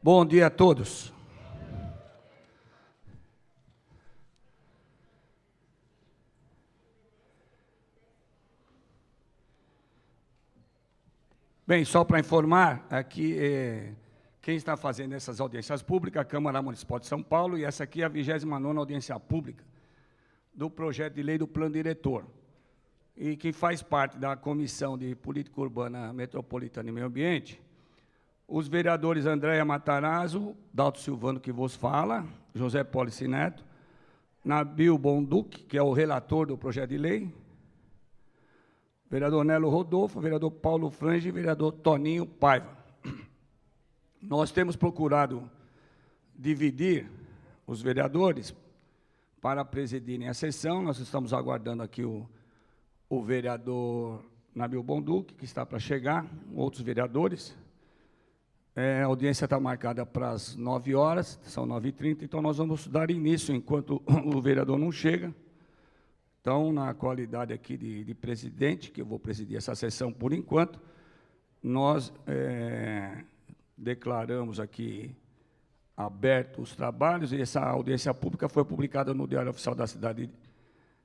Bom dia a todos. Bem, só para informar, aqui quem está fazendo essas audiências públicas, a Câmara Municipal de São Paulo, e essa aqui é a 29ª audiência pública do projeto de lei do Plano Diretor, e que faz parte da Comissão de Política Urbana Metropolitana e Meio Ambiente, os vereadores Andréia Matarazzo, Dalto Silvano, que vos fala, José Pólice Neto, Nabil Bonduc, que é o relator do projeto de lei, vereador Nelo Rodolfo, vereador Paulo Frange e vereador Toninho Paiva. Nós temos procurado dividir os vereadores para presidirem a sessão. Nós estamos aguardando aqui o vereador Nabil Bonduc, que está para chegar, outros vereadores. A audiência está marcada para as 9 horas, são 9h30, então nós vamos dar início enquanto o vereador não chega. Então, na qualidade aqui de presidente, que eu vou presidir essa sessão por enquanto, nós declaramos aqui abertos os trabalhos, e essa audiência pública foi publicada no Diário Oficial da Cidade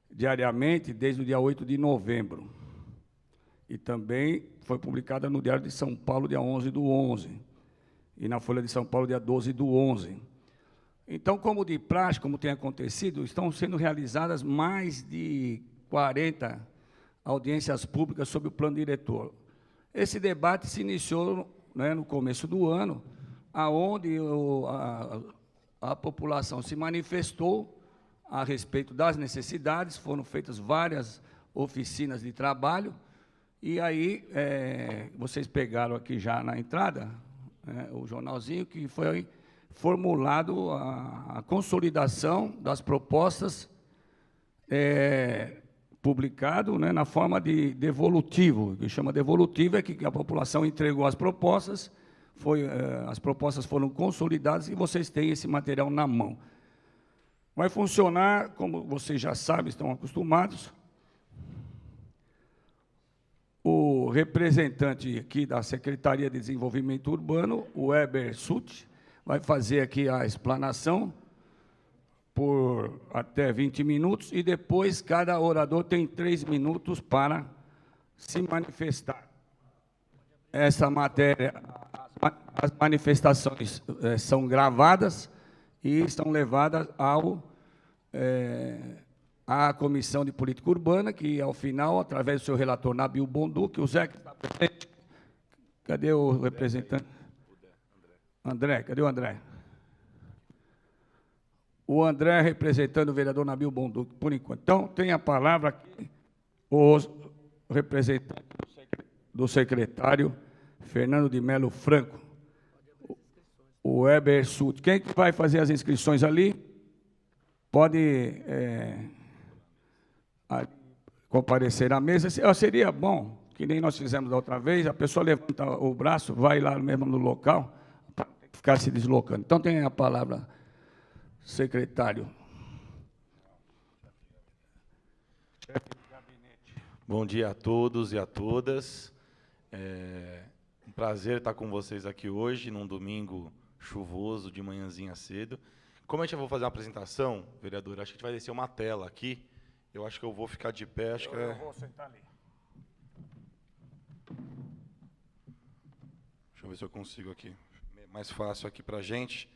diariamente, desde o dia 8 de novembro. E também foi publicada no Diário de São Paulo, dia 11/11, e na Folha de São Paulo, dia 12/11. Então, como de praxe, como tem acontecido, estão sendo realizadas mais de 40 audiências públicas sobre o plano diretor. Esse debate se iniciou, né, no começo do ano, aonde a população se manifestou a respeito das necessidades, foram feitas várias oficinas de trabalho, e aí vocês pegaram aqui já na entrada o jornalzinho que foi formulado a consolidação das propostas publicado, né, na forma de devolutivo, que chama devolutivo, é que a população entregou as propostas, as propostas foram consolidadas e vocês têm esse material na mão. Vai funcionar, como vocês já sabem, estão acostumados, o representante aqui da Secretaria de Desenvolvimento Urbano, o Weber Sutt, vai fazer aqui a explanação por até 20 minutos, e depois cada orador tem 3 minutos para se manifestar. Essa matéria, as manifestações são gravadas e estão levadas à Comissão de Política Urbana, que, ao final, através do seu relator Nabil Bonduc, o Zé, que está presente. Cadê o representante? André, cadê o André? O André representando o vereador Nabil Bonduc, por enquanto. Então, tem a palavra aqui o representante do secretário Fernando de Melo Franco, o Weber Sutt. Quem que vai fazer as inscrições ali? Pode comparecer à mesa. Seria bom, que nem nós fizemos da outra vez, a pessoa levanta o braço, vai lá mesmo no local, para ficar se deslocando. Então, tem a palavra, secretário. Bom dia a todos e a todas. Um prazer estar com vocês aqui hoje, num domingo chuvoso, de manhãzinha cedo. Como a gente vai fazer uma apresentação, vereador, acho que a gente vai descer uma tela aqui. Eu acho que eu vou ficar de pé. Eu vou sentar ali. Deixa eu ver se eu consigo aqui. Mais fácil aqui para a gente.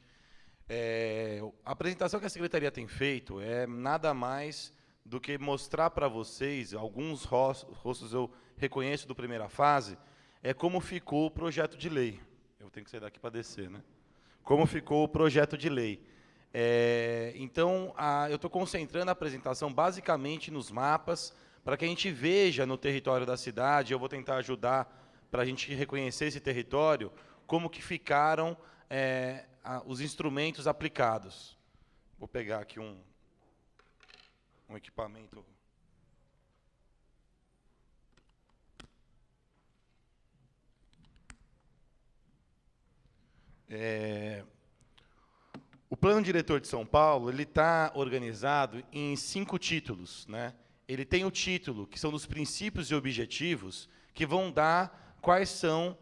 A apresentação que a Secretaria tem feito é nada mais do que mostrar para vocês, alguns rostos eu reconheço do primeira fase, como ficou o projeto de lei. Eu tenho que sair daqui para descer, né? Como ficou o projeto de lei. Então, eu estou concentrando a apresentação basicamente nos mapas, para que a gente veja no território da cidade. Eu vou tentar ajudar para a gente reconhecer esse território, como que ficaram os instrumentos aplicados. Vou pegar aqui um equipamento. O Plano Diretor de São Paulo está organizado em 5 títulos, né? Ele tem o título, que são dos princípios e objetivos, que vão dar quais são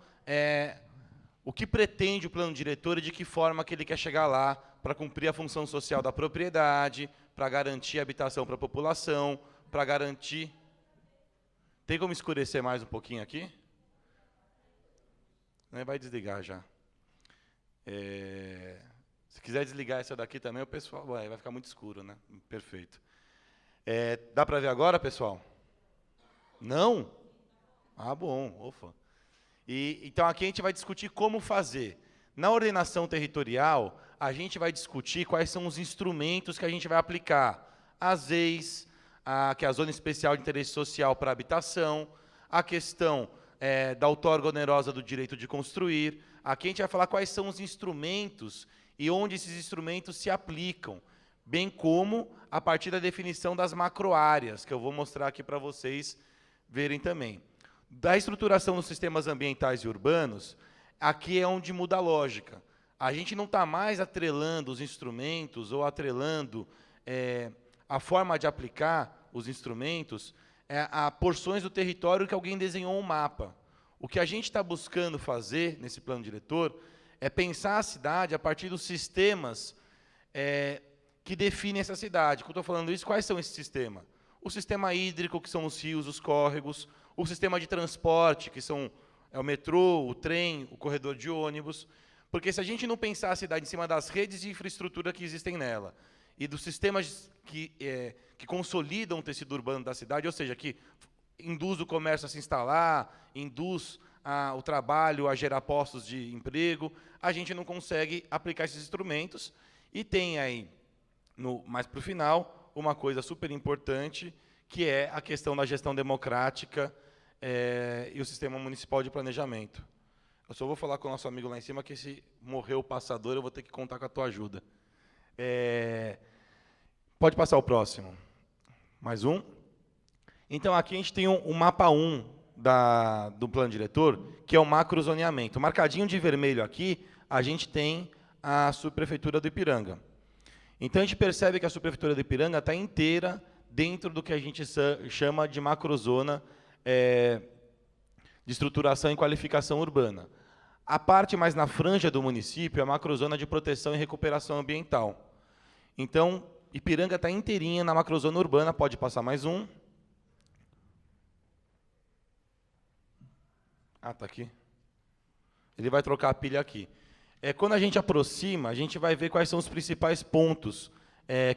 o que pretende o plano diretor e de que forma que ele quer chegar lá para cumprir a função social da propriedade, para garantir a habitação para a população, para garantir... Tem como escurecer mais um pouquinho aqui? Vai desligar já. Se quiser desligar essa daqui também, o pessoal vai ficar muito escuro, né? Perfeito. Dá para ver agora, pessoal? Não? Ah, bom. Ufa. Então, aqui a gente vai discutir como fazer. Na ordenação territorial, a gente vai discutir quais são os instrumentos que a gente vai aplicar. As EIs, que é a Zona Especial de Interesse Social para Habitação, a questão da outorga onerosa do direito de construir. Aqui a gente vai falar quais são os instrumentos e onde esses instrumentos se aplicam, bem como a partir da definição das macroáreas, que eu vou mostrar aqui para vocês verem também. Da estruturação dos sistemas ambientais e urbanos, aqui é onde muda a lógica. A gente não está mais atrelando os instrumentos ou atrelando a forma de aplicar os instrumentos a porções do território que alguém desenhou um mapa. O que a gente está buscando fazer nesse plano diretor é pensar a cidade a partir dos sistemas que definem essa cidade. Quando eu estou falando isso, quais são esses sistemas? O sistema hídrico, que são os rios, os córregos, o sistema de transporte, que são o metrô, o trem, o corredor de ônibus. Porque se a gente não pensar a cidade em cima das redes de infraestrutura que existem nela, e dos sistemas que consolidam o tecido urbano da cidade, ou seja, que induz o comércio a se instalar, induz o trabalho a gerar postos de emprego, a gente não consegue aplicar esses instrumentos. E tem aí, mais para o final, uma coisa super importante, que é a questão da gestão democrática e o sistema municipal de planejamento. Eu só vou falar com o nosso amigo lá em cima que se morrer o passador, eu vou ter que contar com a tua ajuda. Pode passar o próximo. Mais um. Então, aqui a gente tem um mapa 1 do plano diretor, que é o macrozoneamento. Marcadinho de vermelho aqui, a gente tem a subprefeitura do Ipiranga. Então, a gente percebe que a subprefeitura do Ipiranga está inteira dentro do que a gente chama de macrozona de estruturação e qualificação urbana. A parte mais na franja do município é a macrozona de proteção e recuperação ambiental. Então, Ipiranga está inteirinha na macrozona urbana. Pode passar mais um. Está aqui. Ele vai trocar a pilha aqui. Quando a gente aproxima, a gente vai ver quais são os principais pontos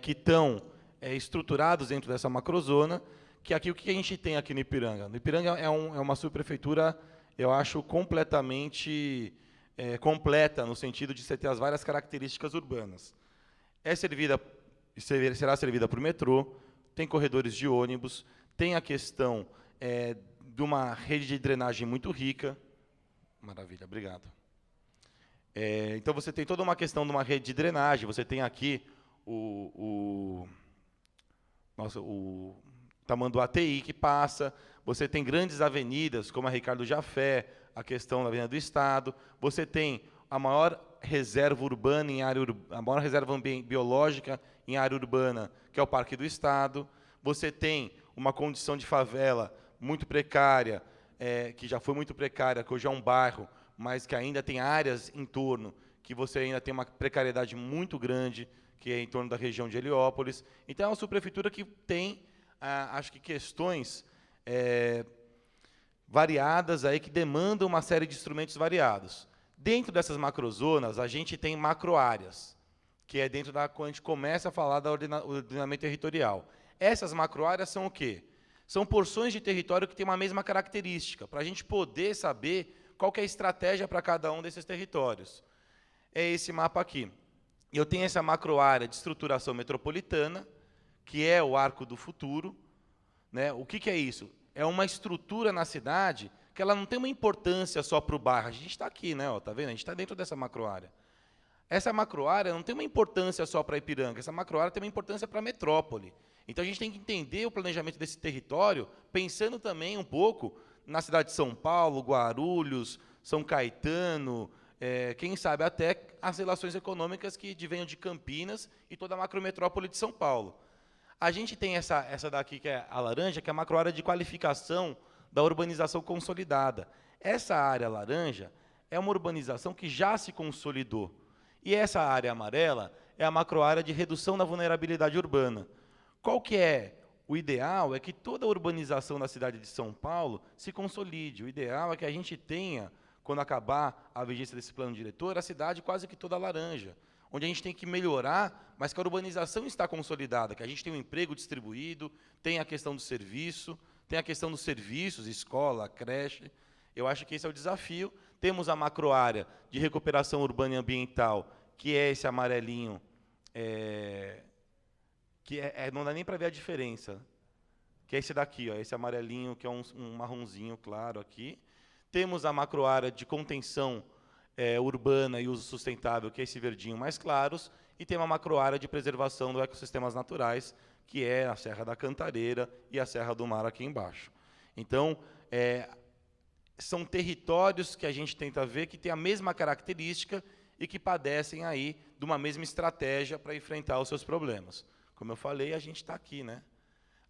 que estão estruturados dentro dessa macrozona, que aqui o que a gente tem aqui no Ipiranga? No Ipiranga é uma subprefeitura, eu acho, completamente completa, no sentido de você ter as várias características urbanas. Será servida por metrô, tem corredores de ônibus, tem a questão de uma rede de drenagem muito rica. Maravilha, obrigado. Então, você tem toda uma questão de uma rede de drenagem, você tem aqui o Tamanduateí que passa, você tem grandes avenidas, como a Ricardo Jafé, a questão da Avenida do Estado, você tem a maior reserva urbana a maior reserva biológica em área urbana, que é o Parque do Estado, você tem uma condição de favela muito precária, que já foi muito precária, que hoje é um bairro, mas que ainda tem áreas em torno, que você ainda tem uma precariedade muito grande, que é em torno da região de Heliópolis. Então, é uma subprefeitura que tem, acho que, questões variadas aí, que demandam uma série de instrumentos variados. Dentro dessas macrozonas, a gente tem macroáreas, que é dentro da quando a gente começa a falar do ordenamento territorial. Essas macroáreas são o quê? São porções de território que têm uma mesma característica, para a gente poder saber qual que é a estratégia para cada um desses territórios. É esse mapa aqui. Eu tenho essa macroárea de estruturação metropolitana, que é o Arco do Futuro. Né? O que é isso? É uma estrutura na cidade que ela não tem uma importância só para o bairro. A gente está aqui, né? Tá vendo? A gente está dentro dessa macroárea. Essa macroárea não tem uma importância só para Ipiranga, essa macroárea tem uma importância para a metrópole. Então, a gente tem que entender o planejamento desse território, pensando também um pouco na cidade de São Paulo, Guarulhos, São Caetano, quem sabe até as relações econômicas que venham de Campinas e toda a macrometrópole de São Paulo. A gente tem essa daqui, que é a laranja, que é a macroárea de qualificação da urbanização consolidada. Essa área laranja, é uma urbanização que já se consolidou. E essa área amarela é a macroárea de redução da vulnerabilidade urbana. Qual que é o ideal? É que toda a urbanização da cidade de São Paulo se consolide. O ideal é que a gente tenha, quando acabar a vigência desse plano diretor, a cidade quase que toda laranja, onde a gente tem que melhorar, mas que a urbanização está consolidada, que a gente tem um emprego distribuído, tem a questão do serviço, tem a questão dos serviços, escola, creche. Eu acho que esse é o desafio. Temos a macroárea de recuperação urbana e ambiental, que é esse amarelinho, não dá nem para ver a diferença, que é esse daqui, ó, esse amarelinho, que é um marronzinho claro aqui. Temos a macroárea de contenção urbana e uso sustentável, que é esse verdinho mais claros, e tem uma macroárea de preservação dos ecossistemas naturais, que é a Serra da Cantareira e a Serra do Mar aqui embaixo. Então, são territórios que a gente tenta ver que têm a mesma característica e que padecem aí de uma mesma estratégia para enfrentar os seus problemas. Como eu falei, a gente está aqui, né?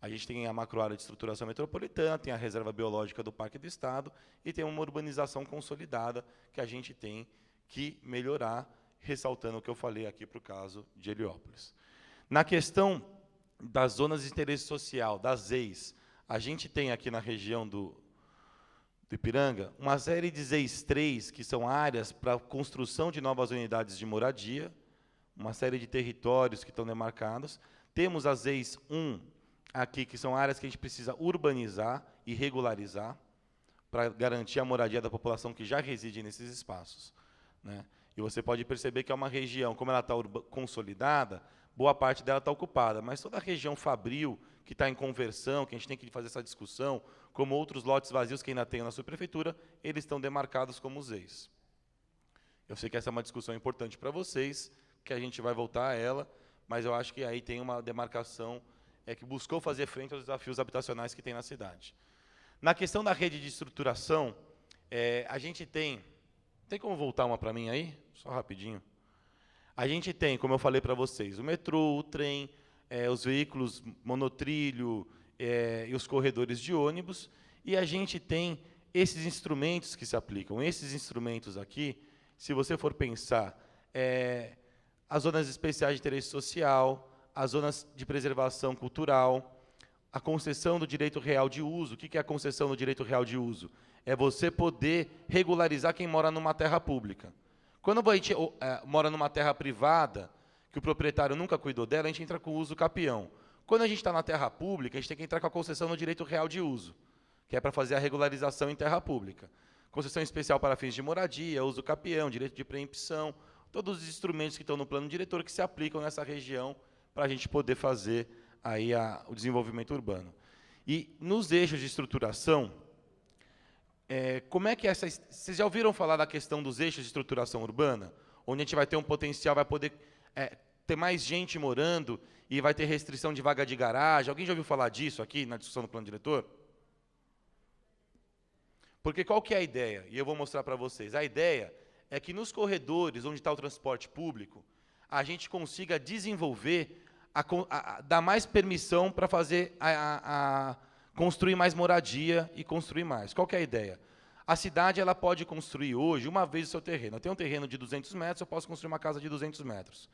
A gente tem a macroárea de estruturação metropolitana, tem a reserva biológica do Parque do Estado e tem uma urbanização consolidada que a gente tem que melhorar, ressaltando o que eu falei aqui para o caso de Heliópolis. Na questão das zonas de interesse social, das ZEIs, a gente tem aqui na região do Ipiranga uma série de ZEIs 3, que são áreas para construção de novas unidades de moradia, uma série de territórios que estão demarcados. Temos as ZEIs 1, aqui, que são áreas que a gente precisa urbanizar e regularizar para garantir a moradia da população que já reside nesses espaços, né? E você pode perceber que é uma região, como ela está consolidada, boa parte dela está ocupada, mas toda a região fabril, que está em conversão, que a gente tem que fazer essa discussão, como outros lotes vazios que ainda tem na subprefeitura, eles estão demarcados como ZEIs. Eu sei que essa é uma discussão importante para vocês, que a gente vai voltar a ela, mas eu acho que aí tem uma demarcação que buscou fazer frente aos desafios habitacionais que tem na cidade. Na questão da rede de estruturação, a gente tem... Tem como voltar uma para mim aí? Só rapidinho. A gente tem, como eu falei para vocês, o metrô, o trem, os veículos monotrilho e os corredores de ônibus, e a gente tem esses instrumentos que se aplicam. Esses instrumentos aqui, se você for pensar, as zonas especiais de interesse social, as zonas de preservação cultural, a concessão do direito real de uso. O que é a concessão do direito real de uso? É você poder regularizar quem mora numa terra pública. Quando a gente mora numa terra privada, que o proprietário nunca cuidou dela, a gente entra com o uso capião. Quando a gente está na terra pública, a gente tem que entrar com a concessão do direito real de uso, que é para fazer a regularização em terra pública. Concessão especial para fins de moradia, uso capião, direito de preempção, todos os instrumentos que estão no plano diretor que se aplicam nessa região para a gente poder fazer aí o desenvolvimento urbano. E nos eixos de estruturação, como é que vocês já ouviram falar da questão dos eixos de estruturação urbana? Onde a gente vai ter um potencial, vai poder ter mais gente morando e vai ter restrição de vaga de garagem. Alguém já ouviu falar disso aqui na discussão do plano diretor? Porque qual que é a ideia? E eu vou mostrar para vocês. A ideia é que nos corredores onde está o transporte público, a gente consiga desenvolver, dar mais permissão para fazer construir mais moradia e construir mais. Qual que é a ideia? A cidade ela pode construir hoje uma vez o seu terreno. Eu tenho um terreno de 200 metros, eu posso construir uma casa de 200 metros.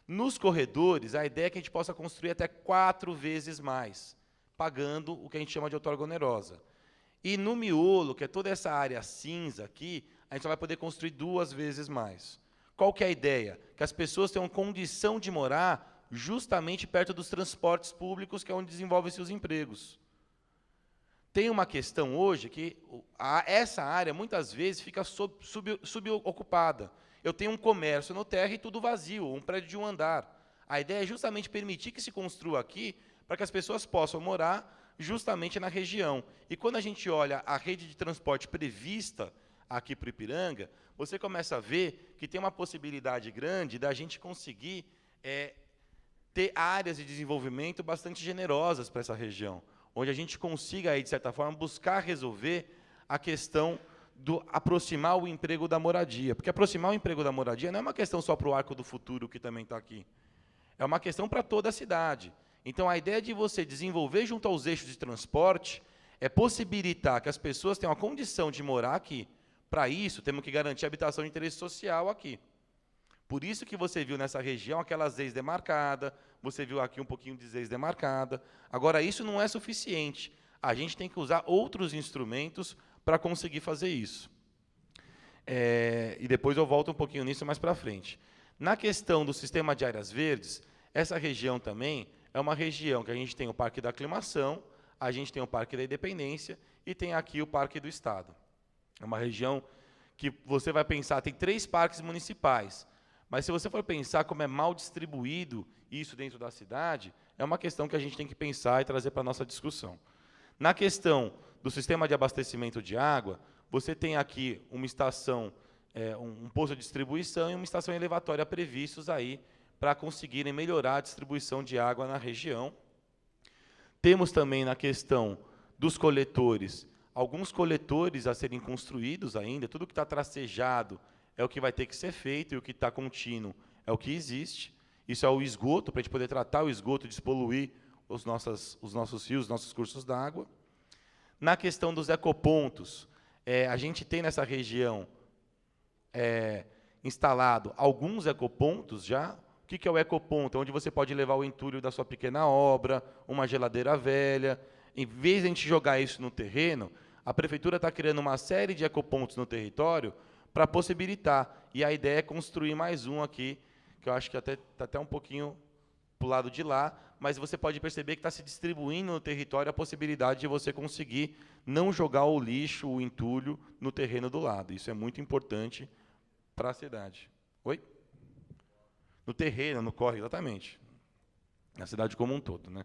Nos corredores, a ideia é que a gente possa construir até 4 vezes mais, pagando o que a gente chama de outorga onerosa. E no miolo, que é toda essa área cinza aqui, a gente só vai poder construir 2 vezes mais. Qual que é a ideia? Que as pessoas tenham condição de morar justamente perto dos transportes públicos, que é onde desenvolvem-se os empregos. Tem uma questão hoje que essa área, muitas vezes, fica subocupada. Eu tenho um comércio no terra e tudo vazio, um prédio de um andar. A ideia é justamente permitir que se construa aqui, para que as pessoas possam morar justamente na região. E quando a gente olha a rede de transporte prevista aqui para o Ipiranga, você começa a ver que tem uma possibilidade grande da gente conseguir ter áreas de desenvolvimento bastante generosas para essa região, onde a gente consiga, aí, de certa forma, buscar resolver a questão do aproximar o emprego da moradia. Porque aproximar o emprego da moradia não é uma questão só para o Arco do Futuro, que também está aqui. É uma questão para toda a cidade. Então, a ideia de você desenvolver junto aos eixos de transporte é possibilitar que as pessoas tenham a condição de morar aqui, para isso, temos que garantir a habitação de interesse social aqui. Por isso que você viu nessa região aquelas ZEIs demarcadas, você viu aqui um pouquinho de ZEIs demarcada. Agora, isso não é suficiente. A gente tem que usar outros instrumentos para conseguir fazer isso. E depois eu volto um pouquinho nisso mais para frente. Na questão do sistema de áreas verdes, essa região também é uma região que a gente tem o Parque da Aclimação, a gente tem o Parque da Independência e tem aqui o Parque do Estado. É uma região que você vai pensar, tem 3 parques municipais, mas se você for pensar como é mal distribuído isso dentro da cidade, é uma questão que a gente tem que pensar e trazer para a nossa discussão. Na questão do sistema de abastecimento de água, você tem aqui uma estação, um posto de distribuição e uma estação elevatória previstos aí para conseguirem melhorar a distribuição de água na região. Temos também na questão dos coletores, alguns coletores a serem construídos ainda, tudo que está tracejado é o que vai ter que ser feito e o que está contínuo é o que existe. Isso é o esgoto, para a gente poder tratar o esgoto e despoluir os nossos rios, os nossos cursos d'água. Na questão dos ecopontos, a gente tem nessa região instalado alguns ecopontos já. O que é o ecoponto? É onde você pode levar o entulho da sua pequena obra, uma geladeira velha. Em vez de a gente jogar isso no terreno, a prefeitura está criando uma série de ecopontos no território para possibilitar. E a ideia é construir mais um aqui, que eu acho que está até um pouquinho para o lado de lá, mas você pode perceber que está se distribuindo no território a possibilidade de você conseguir não jogar o lixo, o entulho, no terreno do lado. Isso é muito importante para a cidade. Oi? No terreno, no córrego, exatamente. Na cidade como um todo, né?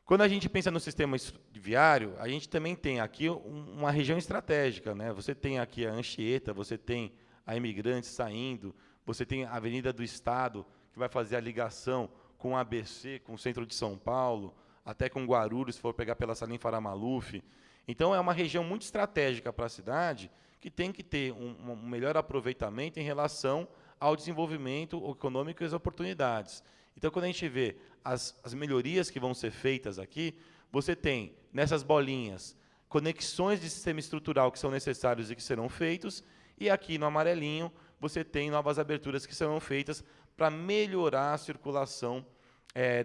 Quando a gente pensa no sistema viário, a gente também tem aqui uma região estratégica, né? Você tem aqui a Anchieta, você tem a Imigrantes saindo, você tem a Avenida do Estado, que vai fazer a ligação com o ABC, com o centro de São Paulo, até com Guarulhos, se for pegar pela Salim Farah Maluf. Então, é uma região muito estratégica para a cidade, que tem que ter um melhor aproveitamento em relação ao desenvolvimento econômico e as oportunidades. Então, quando a gente vê as melhorias que vão ser feitas aqui, você tem, nessas bolinhas, conexões de sistema estrutural que são necessários e que serão feitos, e aqui no amarelinho, você tem novas aberturas que serão feitas para melhorar a circulação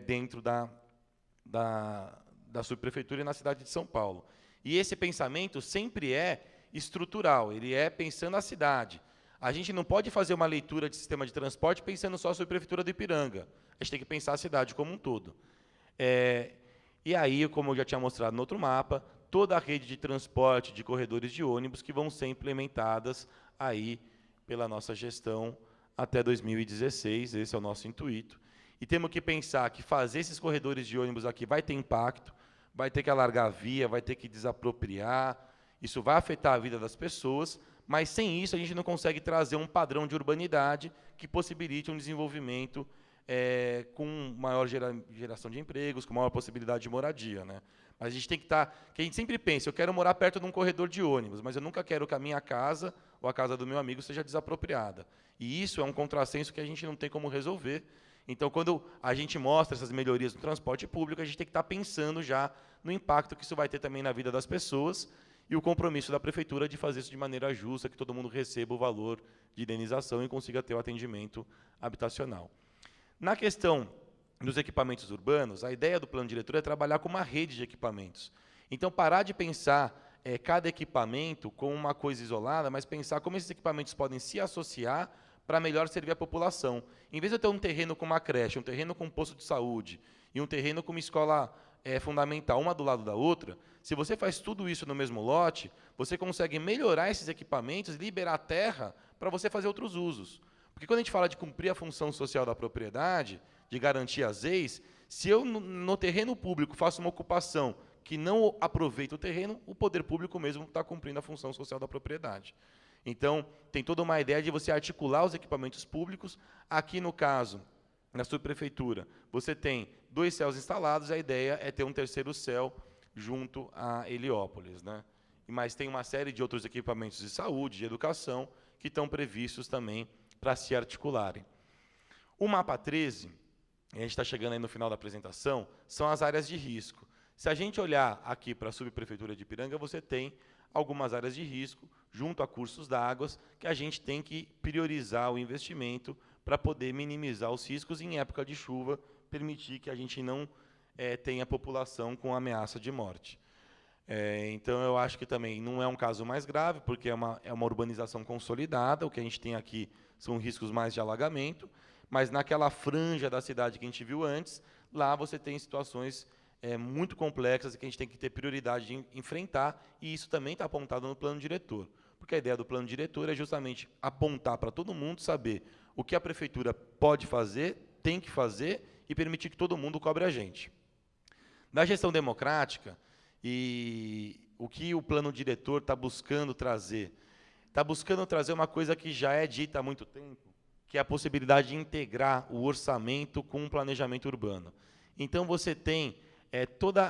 dentro da subprefeitura e na cidade de São Paulo. E esse pensamento sempre é estrutural, ele é pensando a cidade. A gente não pode fazer uma leitura de sistema de transporte pensando só sobre a prefeitura do Ipiranga. A gente tem que pensar a cidade como um todo. E aí, como eu já tinha mostrado no outro mapa, toda a rede de transporte, de corredores de ônibus que vão ser implementadas aí pela nossa gestão até 2016, esse é o nosso intuito. E temos que pensar que fazer esses corredores de ônibus aqui vai ter impacto, vai ter que alargar a via, vai ter que desapropriar, isso vai afetar a vida das pessoas, mas sem isso a gente não consegue trazer um padrão de urbanidade que possibilite um desenvolvimento com maior geração de empregos, com maior possibilidade de moradia, né? Mas a gente tem que que a gente sempre pensa, eu quero morar perto de um corredor de ônibus, mas eu nunca quero que a minha casa ou a casa do meu amigo seja desapropriada. E isso é um contrassenso que a gente não tem como resolver. Então, quando a gente mostra essas melhorias no transporte público, a gente tem que estar pensando já no impacto que isso vai ter também na vida das pessoas e o compromisso da prefeitura de fazer isso de maneira justa, que todo mundo receba o valor de indenização e consiga ter o atendimento habitacional. Na questão dos equipamentos urbanos, a ideia do plano diretor é trabalhar com uma rede de equipamentos. Então, parar de pensar cada equipamento como uma coisa isolada, mas pensar como esses equipamentos podem se associar para melhor servir a população. Em vez de eu ter um terreno com uma creche, um terreno com um posto de saúde e um terreno com uma escola fundamental, uma do lado da outra, se você faz tudo isso no mesmo lote, você consegue melhorar esses equipamentos e liberar terra para você fazer outros usos. Porque quando a gente fala de cumprir a função social da propriedade, de garantir as leis, se eu, no terreno público, faço uma ocupação que não aproveita o terreno, o poder público mesmo está cumprindo a função social da propriedade. Então, tem toda uma ideia de você articular os equipamentos públicos. Aqui, no caso, na subprefeitura, você tem 2 céus instalados, a ideia é ter um terceiro céu junto a Heliópolis, né? Mas tem uma série de outros equipamentos de saúde, de educação, que estão previstos também para se articularem. O mapa 13, a gente está chegando aí no final da apresentação, são as áreas de risco. Se a gente olhar aqui para a subprefeitura de Ipiranga, você tem algumas áreas de risco, junto a cursos d'água, que a gente tem que priorizar o investimento para poder minimizar os riscos em época de chuva, permitir que a gente não tenha população com ameaça de morte. Então, eu acho que também não é um caso mais grave, porque é uma urbanização consolidada, o que a gente tem aqui são riscos mais de alagamento, mas naquela franja da cidade que a gente viu antes, lá você tem situações muito complexas que a gente tem que ter prioridade de enfrentar, e isso também está apontado no plano diretor. Porque a ideia do plano diretor é justamente apontar para todo mundo saber o que a prefeitura pode fazer, tem que fazer, e permitir que todo mundo cobre a gente. Na gestão democrática, e o que o plano diretor está buscando trazer? Está buscando trazer uma coisa que já é dita há muito tempo, que é a possibilidade de integrar o orçamento com o planejamento urbano. Então, você tem todo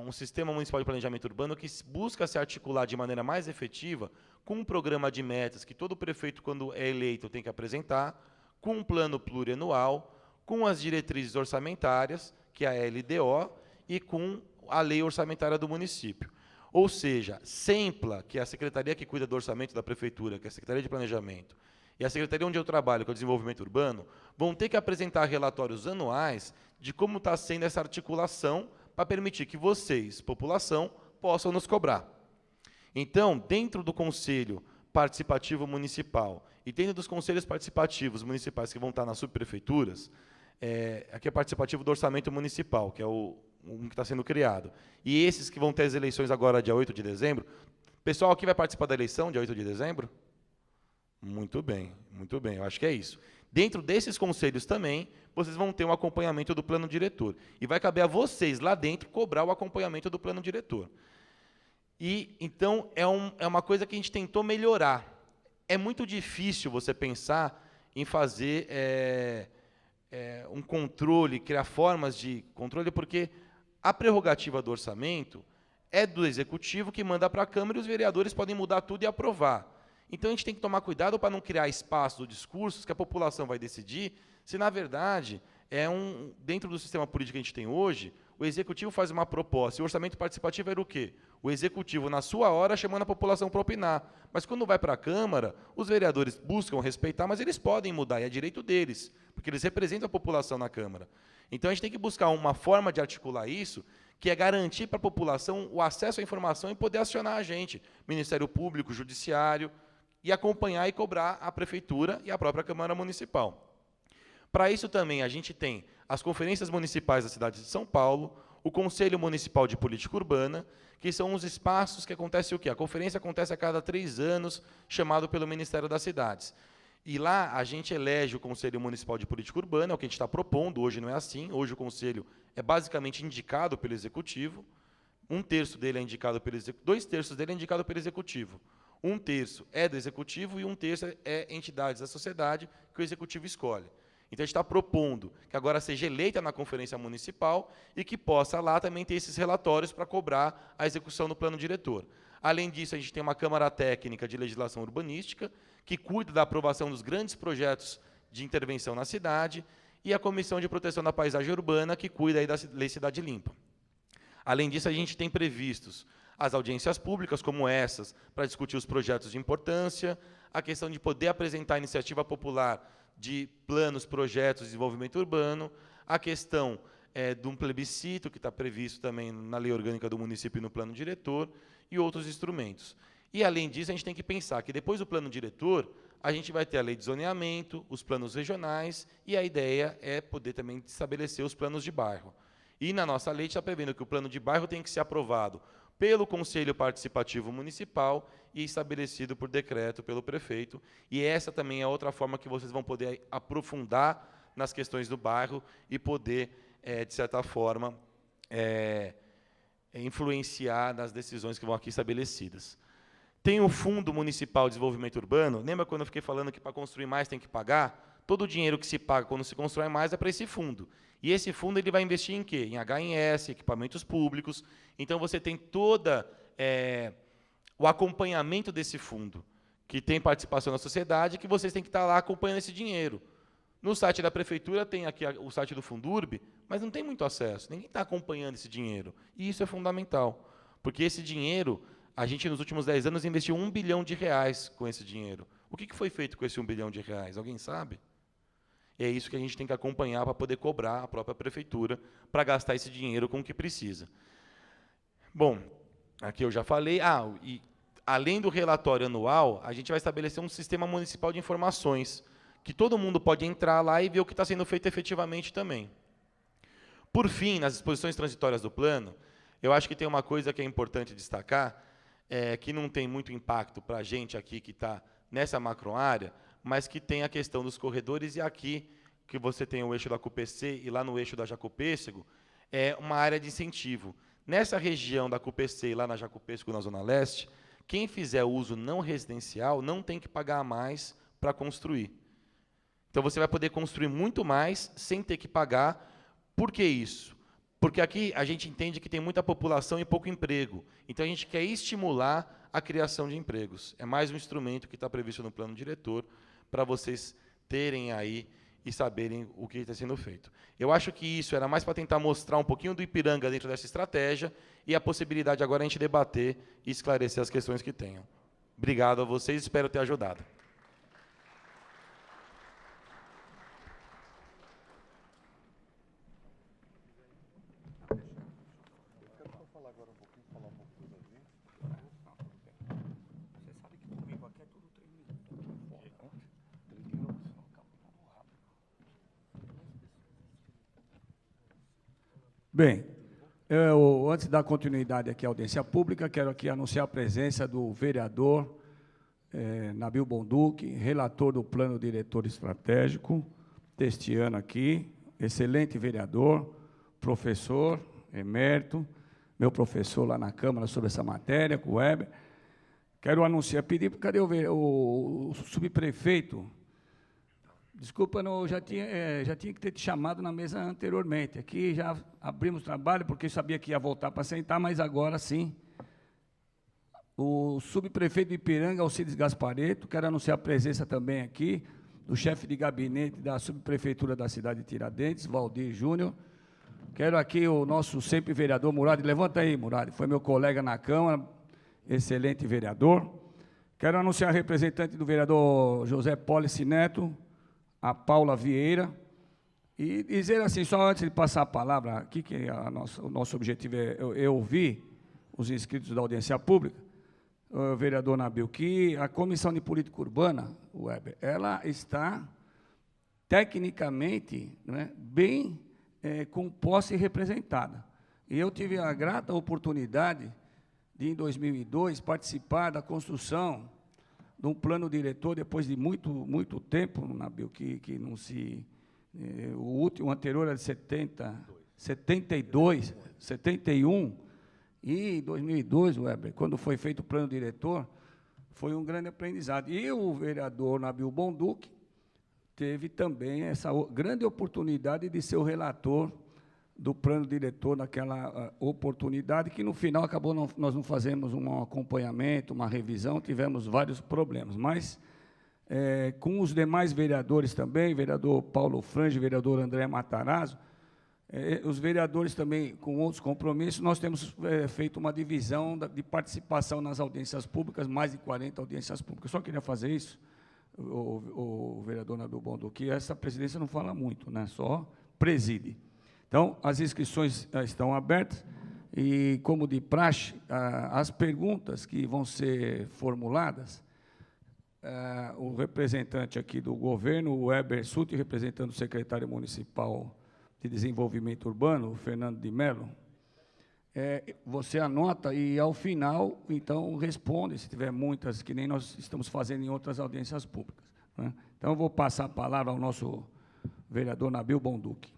um sistema municipal de planejamento urbano que busca se articular de maneira mais efetiva com um programa de metas que todo prefeito, quando é eleito, tem que apresentar, com um plano plurianual, com as diretrizes orçamentárias, que é a LDO, e com a lei orçamentária do município. Ou seja, SEMPLA, que é a secretaria que cuida do orçamento da prefeitura, que é a Secretaria de Planejamento, e a secretaria onde eu trabalho, que é o Desenvolvimento Urbano, vão ter que apresentar relatórios anuais de como está sendo essa articulação para permitir que vocês, população, possam nos cobrar. Então, dentro do Conselho Participativo Municipal e dentro dos conselhos participativos municipais que vão estar nas subprefeituras, aqui é participativo do orçamento municipal, que é um que está sendo criado. E esses que vão ter as eleições agora, dia 8 de dezembro. Pessoal aqui vai participar da eleição, dia 8 de dezembro? Muito bem, eu acho que é isso. Dentro desses conselhos também, vocês vão ter um acompanhamento do plano diretor. E vai caber a vocês, lá dentro, cobrar o acompanhamento do plano diretor. E, então, é uma coisa que a gente tentou melhorar. É muito difícil você pensar em fazer um controle, criar formas de controle, porque a prerrogativa do orçamento é do Executivo, que manda para a Câmara, e os vereadores podem mudar tudo e aprovar. Então, a gente tem que tomar cuidado para não criar espaço ou discursos que a população vai decidir, se, na verdade, dentro do sistema político que a gente tem hoje, o Executivo faz uma proposta, e o orçamento participativo era o quê? O Executivo, na sua hora, chamando a população para opinar. Mas, quando vai para a Câmara, os vereadores buscam respeitar, mas eles podem mudar, e é direito deles, porque eles representam a população na Câmara. Então, a gente tem que buscar uma forma de articular isso, que é garantir para a população o acesso à informação e poder acionar a gente, Ministério Público, Judiciário, e acompanhar e cobrar a Prefeitura e a própria Câmara Municipal. Para isso também a gente tem as conferências municipais da cidade de São Paulo, o Conselho Municipal de Política Urbana, que são os espaços que acontece o quê? A conferência acontece a cada 3 anos, chamado pelo Ministério das Cidades. E lá a gente elege o Conselho Municipal de Política Urbana, é o que a gente está propondo, hoje não é assim, hoje o Conselho é basicamente indicado pelo Executivo, 1/3 dele é indicado pelo Executivo, 2/3 dele é indicado pelo Executivo. 1/3 é do Executivo e 1/3 é entidades da sociedade que o Executivo escolhe. Então, a gente está propondo que agora seja eleita na Conferência Municipal e que possa lá também ter esses relatórios para cobrar a execução do plano diretor. Além disso, a gente tem uma Câmara Técnica de Legislação Urbanística, que cuida da aprovação dos grandes projetos de intervenção na cidade, e a Comissão de Proteção da Paisagem Urbana, que cuida aí da Lei Cidade Limpa. Além disso, a gente tem previstos as audiências públicas, como essas, para discutir os projetos de importância, a questão de poder apresentar a iniciativa popular de planos, projetos de desenvolvimento urbano, a questão de um plebiscito, que está previsto também na Lei Orgânica do Município e no Plano Diretor, e outros instrumentos. E, além disso, a gente tem que pensar que, depois do Plano Diretor, a gente vai ter a Lei de Zoneamento, os planos regionais, e a ideia é poder também estabelecer os planos de bairro. E, na nossa lei, está prevendo que o plano de bairro tem que ser aprovado pelo Conselho Participativo Municipal e estabelecido por decreto pelo prefeito. E essa também é outra forma que vocês vão poder aprofundar nas questões do bairro e poder, de certa forma, influenciar nas decisões que vão aqui estabelecidas. Tem o Fundo Municipal de Desenvolvimento Urbano. Lembra quando eu fiquei falando que para construir mais tem que pagar? Todo o dinheiro que se paga quando se constrói mais é para esse fundo. E esse fundo ele vai investir em quê? Em HNS, equipamentos públicos. Então, você tem toda o acompanhamento desse fundo, que tem participação da sociedade, que vocês têm que estar lá acompanhando esse dinheiro. No site da Prefeitura tem aqui o site do Fundurb, mas não tem muito acesso, ninguém está acompanhando esse dinheiro. E isso é fundamental, porque esse dinheiro, A gente, nos últimos 10 anos, investiu R$ 1 bilhão com esse dinheiro. O que foi feito com esse R$ 1 bilhão? Alguém sabe? E é isso que a gente tem que acompanhar para poder cobrar a própria prefeitura para gastar esse dinheiro com o que precisa. Bom, aqui eu já falei. E além do relatório anual, a gente vai estabelecer um sistema municipal de informações, que todo mundo pode entrar lá e ver o que está sendo feito efetivamente também. Por fim, nas disposições transitórias do plano, eu acho que tem uma coisa que é importante destacar, que não tem muito impacto para a gente aqui que está nessa macroárea, mas que tem a questão dos corredores, e aqui, que você tem o eixo da CUPC e lá no eixo da Jacopêssego, é uma área de incentivo. Nessa região da CUPC e lá na Jacopêssego, na Zona Leste, quem fizer uso não residencial não tem que pagar mais para construir. Então, você vai poder construir muito mais sem ter que pagar. Por que isso? Porque aqui a gente entende que tem muita população e pouco emprego. Então, a gente quer estimular a criação de empregos. É mais um instrumento que está previsto no plano diretor para vocês terem aí e saberem o que está sendo feito. Eu acho que isso era mais para tentar mostrar um pouquinho do Ipiranga dentro dessa estratégia e a possibilidade agora a gente debater e esclarecer as questões que tenham. Obrigado a vocês, espero ter ajudado. Bem, antes da continuidade aqui à audiência pública, quero aqui anunciar a presença do vereador Nabil Bonduque, relator do Plano Diretor Estratégico deste ano aqui, excelente vereador, professor emérito, meu professor lá na Câmara sobre essa matéria, com o Weber. Quero anunciar, pedir, cadê o subprefeito? Desculpa, já tinha que ter te chamado na mesa anteriormente. Aqui já abrimos trabalho, porque eu sabia que ia voltar para sentar, mas agora sim. O subprefeito de Ipiranga, Alcides Gaspareto, quero anunciar a presença também aqui do chefe de gabinete da subprefeitura da cidade de Tiradentes, Valdir Júnior. Quero aqui o nosso sempre vereador Murad. Levanta aí, Murad, foi meu colega na Câmara, excelente vereador. Quero anunciar a representante do vereador José Pólice Neto, a Paula Vieira, e dizer assim, só antes de passar a palavra aqui, que o nosso objetivo é ouvir os inscritos da audiência pública, o vereador Nabil, que a Comissão de Política Urbana, Weber, ela está tecnicamente, né, bem composta e representada. E eu tive a grata oportunidade de, em 2002, participar da construção de um plano diretor, depois de muito tempo, Nabil, que não se... o anterior era de 72, 71, e em 2002, Weber, quando foi feito o plano diretor, foi um grande aprendizado. E o vereador Nabil Bonduque teve também essa grande oportunidade de ser o relator do plano diretor naquela oportunidade, que no final acabou, nós não fazemos um acompanhamento, uma revisão, tivemos vários problemas, mas com os demais vereadores também, vereador Paulo Frange, vereador André Matarazzo, os vereadores também com outros compromissos, nós temos feito uma divisão de participação nas audiências públicas, mais de 40 audiências públicas. Eu só queria fazer isso, o vereador Nabil Bonduque, que essa presidência não fala muito, né, só preside. Então, as inscrições estão abertas e, como de praxe, as perguntas que vão ser formuladas, o representante aqui do governo, o Weber Sutti, representando o secretário municipal de Desenvolvimento Urbano, o Fernando de Mello, você anota e, ao final, então, responde, se tiver muitas, que nem nós estamos fazendo em outras audiências públicas, né? Então, eu vou passar a palavra ao nosso vereador Nabil Bonduque.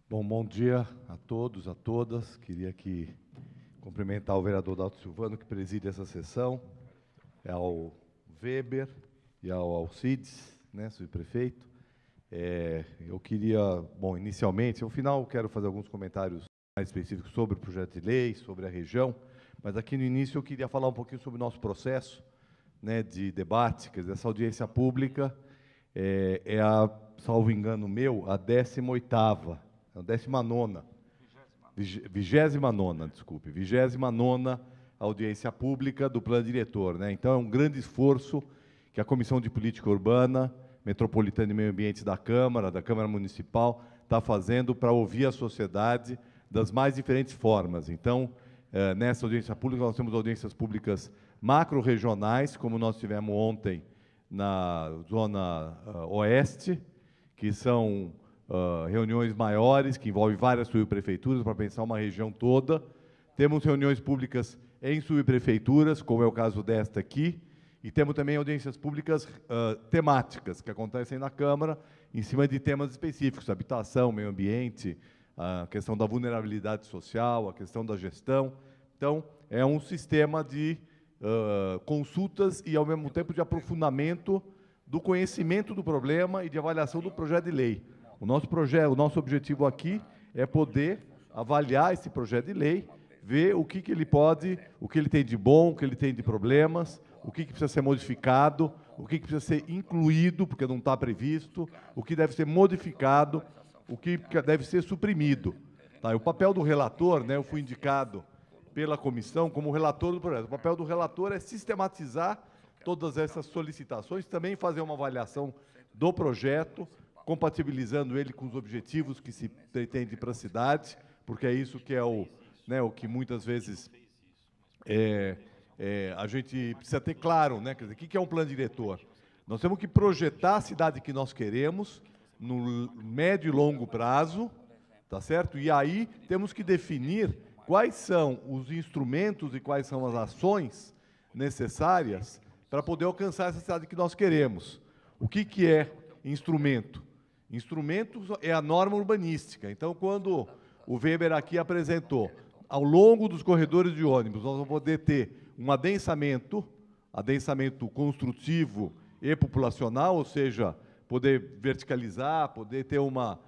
Bom dia a todos, a todas. Queria aqui cumprimentar o vereador Dalto Silvano, que preside essa sessão, ao Weber e ao Alcides, né, subprefeito. Eu queria, inicialmente, ao final quero fazer alguns comentários mais específicos sobre o projeto de lei, sobre a região, mas aqui no início eu queria falar um pouquinho sobre o nosso processo, né, de debate, quer dizer, essa audiência pública salvo engano meu, a 18ª, a 19ª. 29ª, desculpe, 29ª audiência pública do plano diretor, né? Então, é um grande esforço que a Comissão de Política Urbana, Metropolitana e Meio Ambiente da Câmara Municipal, está fazendo para ouvir a sociedade das mais diferentes formas. Então, nessa audiência pública, nós temos audiências públicas macro-regionais, como nós tivemos ontem na Zona Oeste, que são reuniões maiores, que envolvem várias subprefeituras, para pensar uma região toda. Temos reuniões públicas em subprefeituras, como é o caso desta aqui, e temos também audiências públicas temáticas, que acontecem na Câmara, em cima de temas específicos, habitação, meio ambiente, a questão da vulnerabilidade social, a questão da gestão. Então, é um sistema de consultas e, ao mesmo tempo, de aprofundamento do conhecimento do problema e de avaliação do projeto de lei. O nosso objetivo aqui é poder avaliar esse projeto de lei, ver o que ele tem de bom, o que ele tem de problemas, o que precisa ser modificado, o que precisa ser incluído, porque não está previsto, o que deve ser modificado, o que deve ser suprimido. Tá? E o papel do relator, né, eu fui indicado pela comissão como relator do projeto. O papel do relator é sistematizar todas essas solicitações, também fazer uma avaliação do projeto, compatibilizando ele com os objetivos que se pretende para a cidade, porque é isso que é o que muitas vezes a gente precisa ter claro, né? Quer dizer, o que é um plano diretor? Nós temos que projetar a cidade que nós queremos no médio e longo prazo, tá certo? E aí temos que definir quais são os instrumentos e quais são as ações necessárias para poder alcançar essa cidade que nós queremos. O que é instrumento? Instrumento é a norma urbanística. Então, quando o Weber aqui apresentou, ao longo dos corredores de ônibus, nós vamos poder ter um adensamento construtivo e populacional, ou seja, poder verticalizar, poder ter uma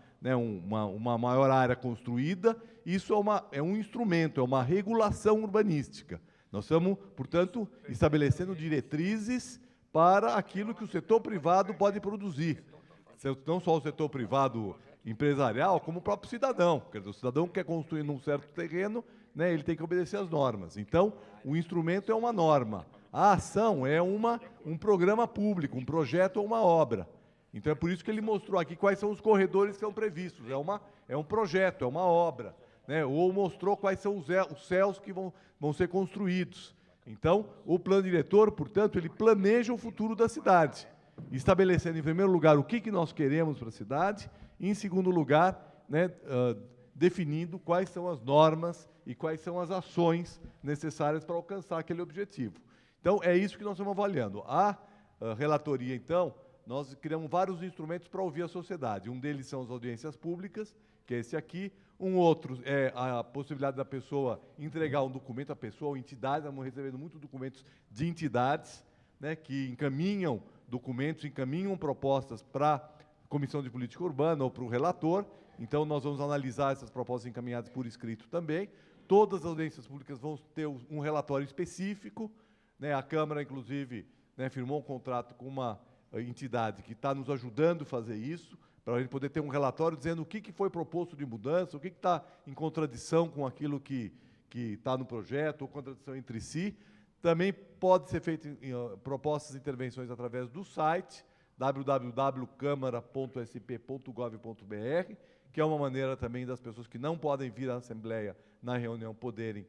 maior área construída. Isso é um instrumento, é uma regulação urbanística. Nós estamos, portanto, estabelecendo diretrizes para aquilo que o setor privado pode produzir. Não só o setor privado empresarial, como o próprio cidadão. Quer dizer, o cidadão que quer construir num certo terreno, né, ele tem que obedecer às normas. Então, o instrumento é uma norma. A ação é um programa público, um projeto ou uma obra. Então, é por isso que ele mostrou aqui quais são os corredores que são previstos. É um projeto, é uma obra. Né, ou mostrou quais são os céus que vão ser construídos. Então, o plano diretor, portanto, ele planeja o futuro da cidade, estabelecendo, em primeiro lugar, o que nós queremos para a cidade, e, em segundo lugar, né, definindo quais são as normas e quais são as ações necessárias para alcançar aquele objetivo. Então, é isso que nós estamos avaliando. A relatoria, então, nós criamos vários instrumentos para ouvir a sociedade. Um deles são as audiências públicas, que é esse aqui. Um outro é a possibilidade da pessoa entregar um documento, a pessoa ou entidade. Estamos recebendo muitos documentos de entidades, né, que encaminham documentos, encaminham propostas para a Comissão de Política Urbana ou para o relator. Então, nós vamos analisar essas propostas encaminhadas por escrito também. Todas as audiências públicas vão ter um relatório específico, né? A Câmara, inclusive, né, firmou um contrato com uma entidade que está nos ajudando a fazer isso, para a gente poder ter um relatório dizendo o que foi proposto de mudança, o que está em contradição com aquilo que está no projeto, ou contradição entre si. Também pode ser feito propostas e intervenções através do site www.câmara.sp.gov.br, que é uma maneira também das pessoas que não podem vir à Assembleia na reunião poderem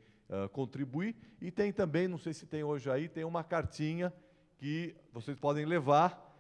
contribuir. E tem também, não sei se tem hoje aí, tem uma cartinha que vocês podem levar,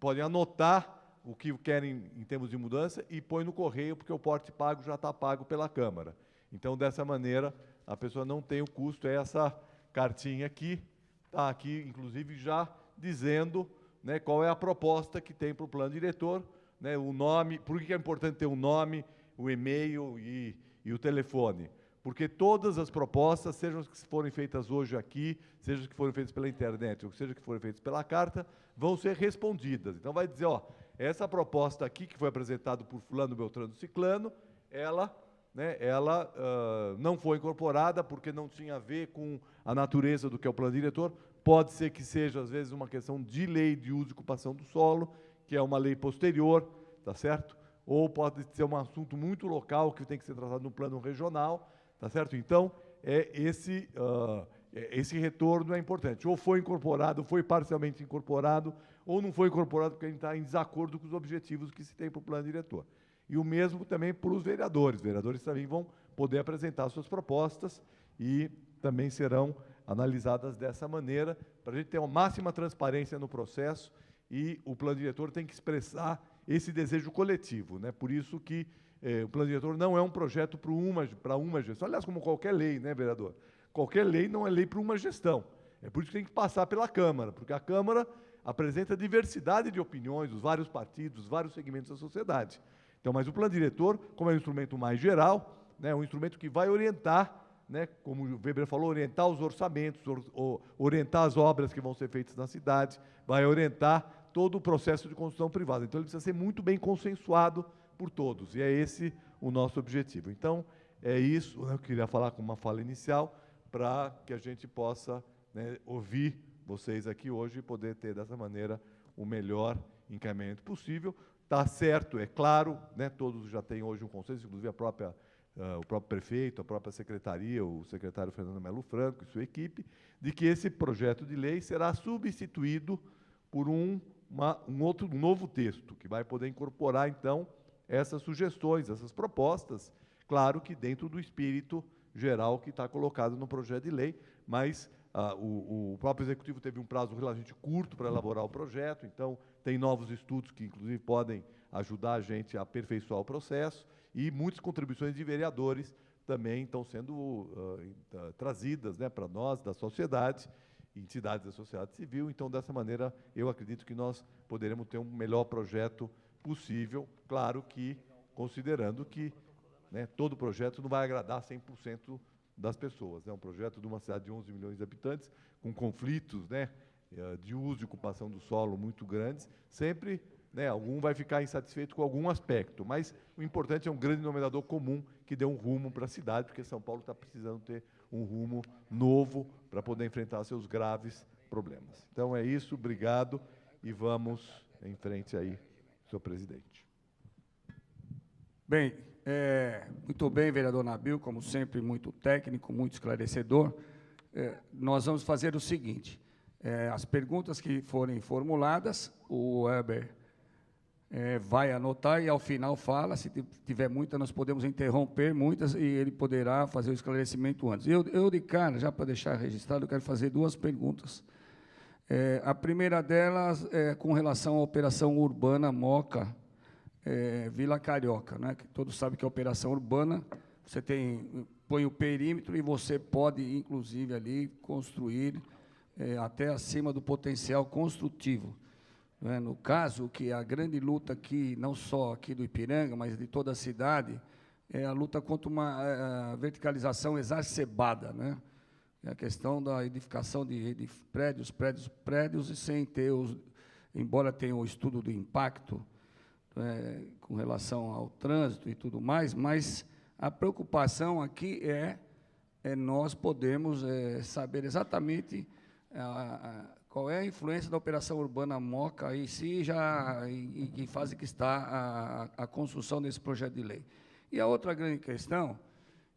podem anotar o que querem em termos de mudança e põe no correio, porque o porte pago já está pago pela Câmara. Então, dessa maneira, a pessoa não tem o custo. É essa cartinha aqui, está aqui, inclusive, já dizendo, né, qual é a proposta que tem para o plano diretor, né, o nome. Por que é importante ter o nome, o e-mail e o telefone? Porque todas as propostas, sejam as que forem feitas hoje aqui, sejam as que forem feitas pela internet, ou seja as que forem feitas pela carta, vão ser respondidas. Então, vai dizer, ó, essa proposta aqui, que foi apresentada por fulano, beltrano, ciclano, ela não foi incorporada porque não tinha a ver com a natureza do que é o plano diretor. Pode ser que seja, às vezes, uma questão de lei de uso e ocupação do solo, que é uma lei posterior, tá certo? ou pode ser um assunto muito local que tem que ser tratado no plano regional, tá certo? Então, esse retorno é importante. Ou foi incorporado, foi parcialmente incorporado, ou não foi incorporado porque a gente está em desacordo com os objetivos que se tem para o plano diretor. E o mesmo também para os vereadores. Os vereadores também vão poder apresentar suas propostas e também serão analisadas dessa maneira, para a gente ter uma máxima transparência no processo, e o plano diretor tem que expressar esse desejo coletivo, né? Por isso que o plano diretor não é um projeto para uma gestão. Aliás, como qualquer lei, né, vereador? Qualquer lei não é lei para uma gestão. É por isso que tem que passar pela Câmara, porque a Câmara apresenta diversidade de opiniões, os vários partidos, os vários segmentos da sociedade. Então, mas o plano diretor, como é um instrumento mais geral, né, é um instrumento que vai orientar, né, como o Weber falou, orientar os orçamentos, orientar as obras que vão ser feitas na cidade, vai orientar todo o processo de construção privada. Então, ele precisa ser muito bem consensuado por todos, e é esse o nosso objetivo. Então, é isso, eu queria falar com uma fala inicial, para que a gente possa, né, ouvir vocês aqui hoje e poder ter, dessa maneira, o melhor encaminhamento possível. Está certo, é claro, né, todos já têm hoje um consenso, inclusive o próprio prefeito, a própria secretaria, o secretário Fernando Melo Franco e sua equipe, de que esse projeto de lei será substituído por um novo texto, que vai poder incorporar, então, essas sugestões, essas propostas, claro que dentro do espírito geral que está colocado no projeto de lei, mas o próprio Executivo teve um prazo relativamente curto para elaborar o projeto, então tem novos estudos que, inclusive, podem ajudar a gente a aperfeiçoar o processo, e muitas contribuições de vereadores também estão sendo trazidas, né, para nós, da sociedade, entidades da sociedade civil. Então, dessa maneira, eu acredito que nós poderemos ter um melhor projeto possível, claro que considerando que, né, todo projeto não vai agradar 100% das pessoas. É um projeto de uma cidade de 11 milhões de habitantes, com conflitos, né, de uso e ocupação do solo muito grandes, sempre, né, algum vai ficar insatisfeito com algum aspecto, mas o importante é um grande denominador comum que dê um rumo para a cidade, porque São Paulo está precisando ter um rumo novo para poder enfrentar seus graves problemas. Então é isso, obrigado, e vamos em frente aí, senhor presidente. Bem, muito bem, vereador Nabil, como sempre, muito técnico, muito esclarecedor. Nós vamos fazer o seguinte, as perguntas que forem formuladas, o Weber vai anotar e, ao final, fala. Se tiver muita, nós podemos interromper muitas e ele poderá fazer o esclarecimento antes. Eu de cara, já para deixar registrado, eu quero fazer duas perguntas. A primeira delas é com relação à operação urbana Moca, Vila Carioca, né? Que todos sabem que a operação urbana, você põe o perímetro e você pode, inclusive, ali construir até acima do potencial construtivo. No caso, que a grande luta aqui, não só aqui do Ipiranga, mas de toda a cidade, é a luta contra uma verticalização exacerbada, né? É a questão da edificação de prédios, e sem ter, embora tenha o estudo do impacto, com relação ao trânsito e tudo mais, mas a preocupação aqui é nós podemos saber exatamente qual é a influência da operação urbana Moca e se já em que fase que está a construção desse projeto de lei. E a outra grande questão,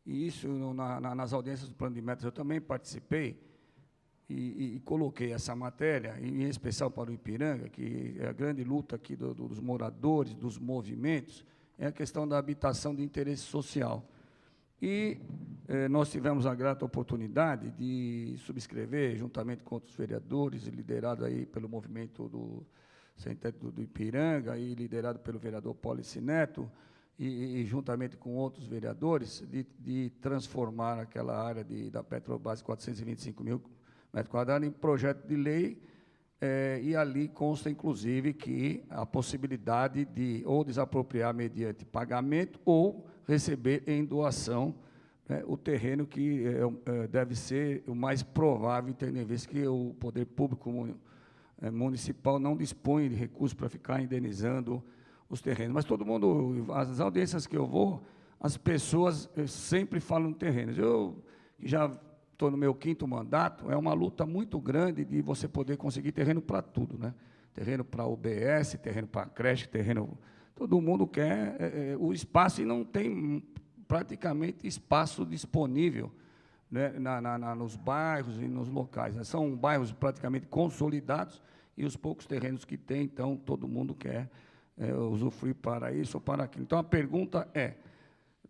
e isso nas audiências do Plano de Metas eu também participei e coloquei essa matéria, em especial para o Ipiranga, que é a grande luta aqui dos moradores, dos movimentos, é a questão da habitação de interesse social. E nós tivemos a grata oportunidade de subscrever, juntamente com outros vereadores, liderado aí pelo movimento do Ipiranga, e liderado pelo vereador Pólice Neto, e juntamente com outros vereadores, de transformar aquela área da Petrobras, 425 mil metros quadrados, em projeto de lei, e ali consta, inclusive, que a possibilidade de ou desapropriar mediante pagamento ou receber em doação o terreno, que deve ser o mais provável, tendo em vista que o poder público municipal não dispõe de recursos para ficar indenizando os terrenos. Mas todo mundo, as audiências que eu vou, as pessoas sempre falam terrenos. Eu, que já estou no meu 5º mandato, é uma luta muito grande de você poder conseguir terreno para tudo, né? Terreno para UBS, terreno para creche, terreno todo mundo quer o espaço e não tem praticamente espaço disponível, né, nos bairros e nos locais. Né? São bairros praticamente consolidados e os poucos terrenos que tem, então, todo mundo quer usufruir para isso ou para aquilo. Então, a pergunta é,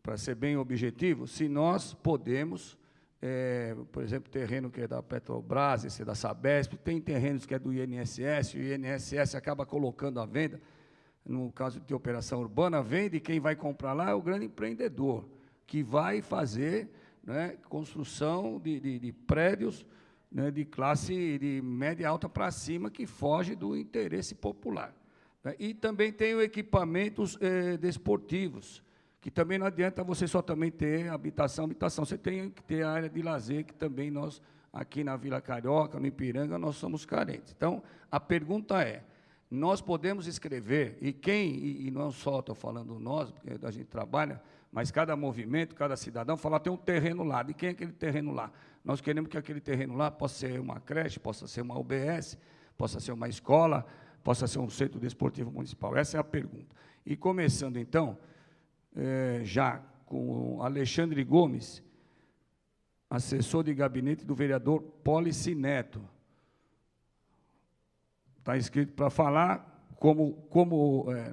para ser bem objetivo, se nós podemos, por exemplo, terreno que é da Petrobras, esse é da Sabesp, tem terrenos que é do INSS, o INSS acaba colocando à venda, no caso de operação urbana, vende, e quem vai comprar lá é o grande empreendedor, que vai fazer, né, construção de prédios, né, de classe de média alta para cima, que foge do interesse popular. Né? E também tem os equipamentos desportivos, que também não adianta você só também ter habitação, você tem que ter a área de lazer, que também nós, aqui na Vila Carioca, no Ipiranga, nós somos carentes. Então, a pergunta é, nós podemos escrever, e não só estou falando nós, porque a gente trabalha, mas cada movimento, cada cidadão, falar, tem um terreno lá, de quem é aquele terreno lá? Nós queremos que aquele terreno lá possa ser uma creche, possa ser uma UBS, possa ser uma escola, possa ser um centro desportivo municipal. Essa é a pergunta. E começando, então, já com Alexandre Gomes, assessor de gabinete do vereador Pólice Neto. Está inscrito para falar,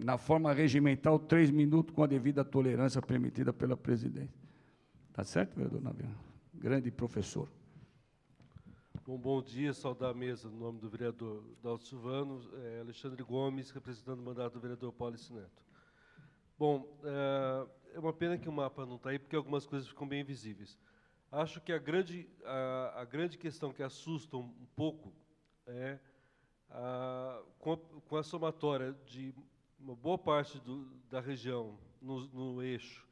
na forma regimental, 3 minutos, com a devida tolerância permitida pela presidência. Está certo, vereador Naviano? Grande professor. Bom dia, saudar a mesa no nome do vereador Dalto Silvano, Alexandre Gomes, representando o mandato do vereador Pólice Neto. Bom, é uma pena que o mapa não está aí, porque algumas coisas ficam bem visíveis. Acho que a grande questão que assusta um pouco é com a somatória de uma boa parte da região no eixo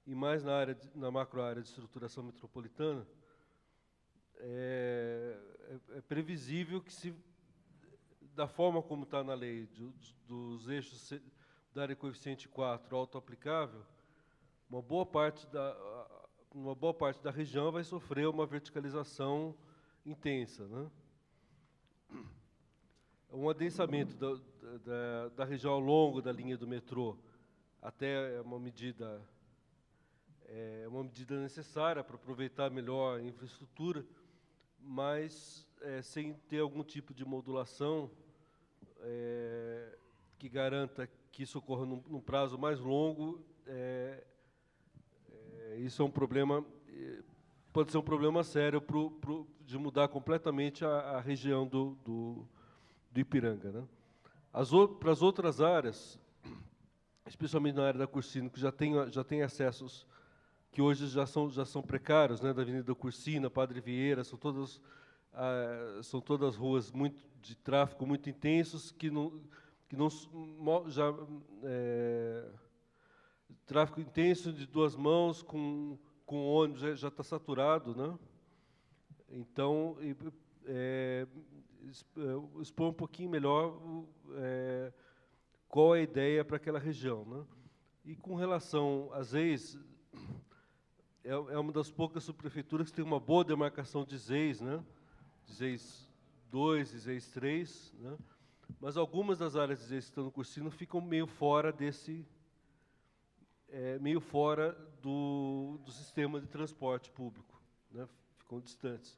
e mais na macro-área de estruturação metropolitana, é previsível que, da forma como está na lei, dos eixos da área coeficiente 4 auto-aplicável, uma boa parte da região vai sofrer uma verticalização intensa, né? Um adensamento da região ao longo da linha do metrô até é uma medida necessária para aproveitar melhor a infraestrutura, mas sem ter algum tipo de modulação que garanta que isso ocorra num prazo mais longo. Isso é um problema, pode ser um problema sério de mudar completamente a região do Ipiranga, né? Para as outras áreas, especialmente na área da Cursino, que já tem acessos que hoje já são precários, né, da Avenida Cursina, Padre Vieira, são todas ruas de tráfego muito intensos, tráfego intenso de duas mãos, com ônibus já está saturado, né? Então, expor um pouquinho melhor qual é a ideia para aquela região, né? E com relação às ZEIs, é uma das poucas subprefeituras que tem uma boa demarcação de ZEIs, né? De ZEIs 2 e ZEIs 3, né? Mas algumas das áreas de ZEIs que estão no Cursino ficam meio fora do sistema de transporte público, né? Ficam distantes.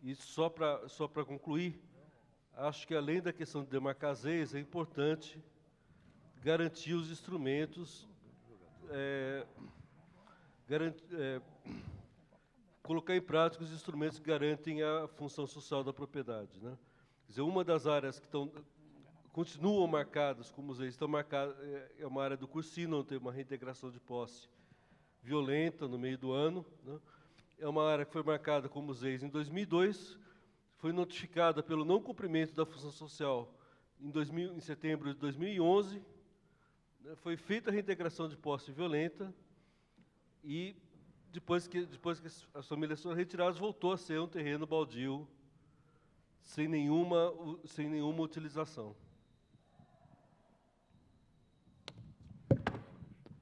E só para concluir, acho que, além da questão de demarcar ZEIs, é importante garantir os instrumentos, colocar em prática os instrumentos que garantem a função social da propriedade, né? Quer dizer, uma das áreas que continuam marcadas como ZEIs, estão marcadas, é uma área do Cursino, onde tem uma reintegração de posse violenta no meio do ano, né? É uma área que foi marcada como ZEIs em 2002, foi notificada pelo não cumprimento da função social em setembro de 2011, né? Foi feita a reintegração de posse violenta e, depois que as famílias foram retiradas, voltou a ser um terreno baldio, sem nenhuma utilização.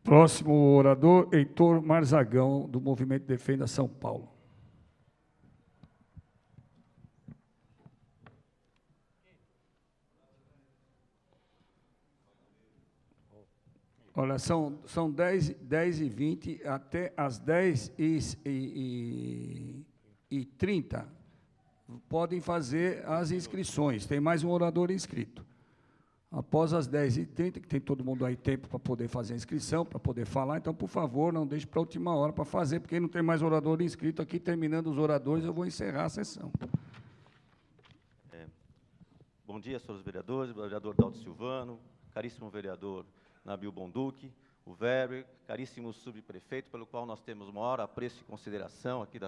Próximo orador, Heitor Marzagão, do Movimento Defenda São Paulo. Olha, são 10h20 até as 10h30. Podem fazer as inscrições. Tem mais um orador inscrito. Após as 10h30, que tem todo mundo aí tempo para poder fazer a inscrição, para poder falar, então, por favor, não deixe para a última hora para fazer, porque não tem mais orador inscrito aqui. Terminando os oradores, eu vou encerrar a sessão. Bom dia, senhores vereadores, vereador Dalto Silvano, caríssimo vereador Nabil Bonduque, o Weber, caríssimo subprefeito, pelo qual nós temos maior apreço e consideração aqui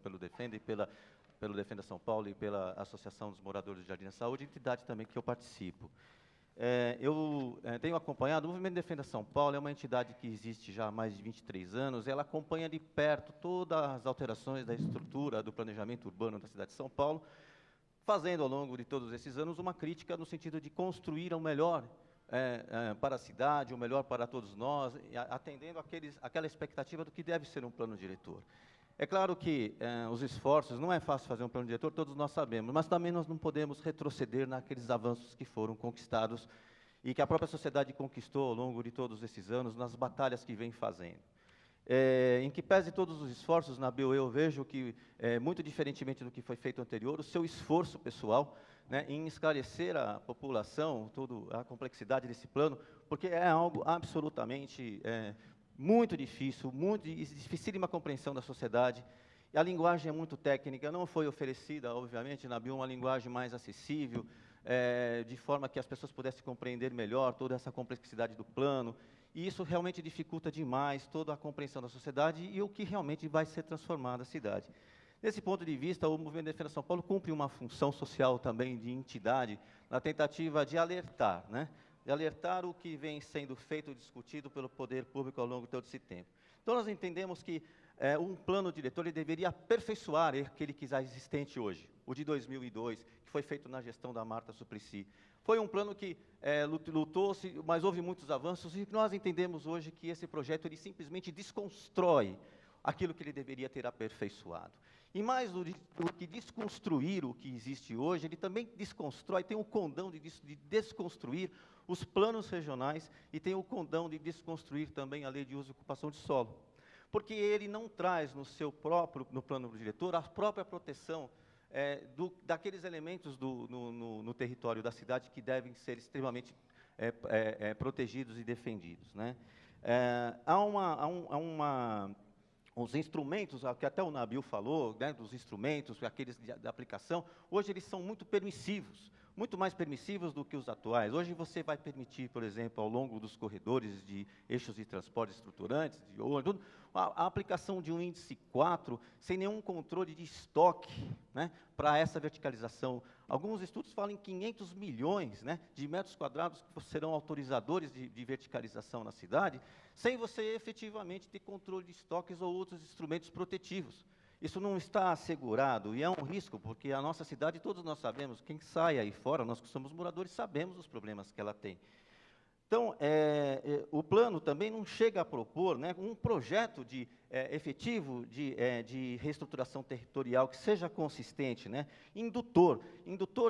pelo Defenda e pelo Defenda São Paulo e pela Associação dos Moradores de Jardim da Saúde, entidade também que eu participo. Eu tenho acompanhado, o Movimento Defenda São Paulo é uma entidade que existe já há mais de 23 anos, ela acompanha de perto todas as alterações da estrutura do planejamento urbano da cidade de São Paulo, fazendo ao longo de todos esses anos uma crítica no sentido de construir o melhor para a cidade, o melhor para todos nós, atendendo aquela expectativa do que deve ser um plano diretor. É claro que os esforços, não é fácil fazer um plano diretor, todos nós sabemos, mas também nós não podemos retroceder naqueles avanços que foram conquistados e que a própria sociedade conquistou ao longo de todos esses anos, nas batalhas que vem fazendo. Em que pese todos os esforços, Nabil, eu vejo que, muito diferentemente do que foi feito anterior, o seu esforço pessoal, né, em esclarecer a população, toda a complexidade desse plano, porque é algo absolutamente muito difícil, muito dificílima compreensão da sociedade, e a linguagem é muito técnica, não foi oferecida, obviamente, Nabil, uma linguagem mais acessível, de forma que as pessoas pudessem compreender melhor toda essa complexidade do plano, e isso realmente dificulta demais toda a compreensão da sociedade e o que realmente vai ser transformado a cidade. Desse ponto de vista, o Movimento Defenda São Paulo cumpre uma função social também de entidade, na tentativa de alertar, né? De alertar o que vem sendo feito e discutido pelo poder público ao longo de todo esse tempo. Então, nós entendemos que um plano diretor ele deveria aperfeiçoar aquele que já é existente hoje, o de 2002, que foi feito na gestão da Marta Suplicy. Foi um plano que lutou-se, mas houve muitos avanços, e nós entendemos hoje que esse projeto ele simplesmente desconstrói aquilo que ele deveria ter aperfeiçoado. E mais do que desconstruir o que existe hoje, ele também desconstrói, tem o condão de desconstruir os planos regionais e tem o condão de desconstruir também a lei de uso e ocupação de solo. Porque ele não traz no plano do diretor, a própria proteção daqueles elementos no território da cidade que devem ser extremamente protegidos e defendidos, né? Os instrumentos, que até o Nabil falou, né, dos instrumentos, aqueles de aplicação, hoje eles são muito permissivos, muito mais permissivos do que os atuais. Hoje você vai permitir, por exemplo, ao longo dos corredores de eixos de transporte estruturantes, a aplicação de um índice 4, sem nenhum controle de estoque, né, para essa verticalização. Alguns estudos falam em 500 milhões, né, de metros quadrados que serão autorizadores de verticalização na cidade, sem você efetivamente ter controle de estoques ou outros instrumentos protetivos. Isso não está assegurado, e é um risco, porque a nossa cidade, todos nós sabemos, quem sai aí fora, nós que somos moradores, sabemos os problemas que ela tem. Então, o plano também não chega a propor, né, um projeto efetivo de reestruturação territorial que seja consistente, né, indutor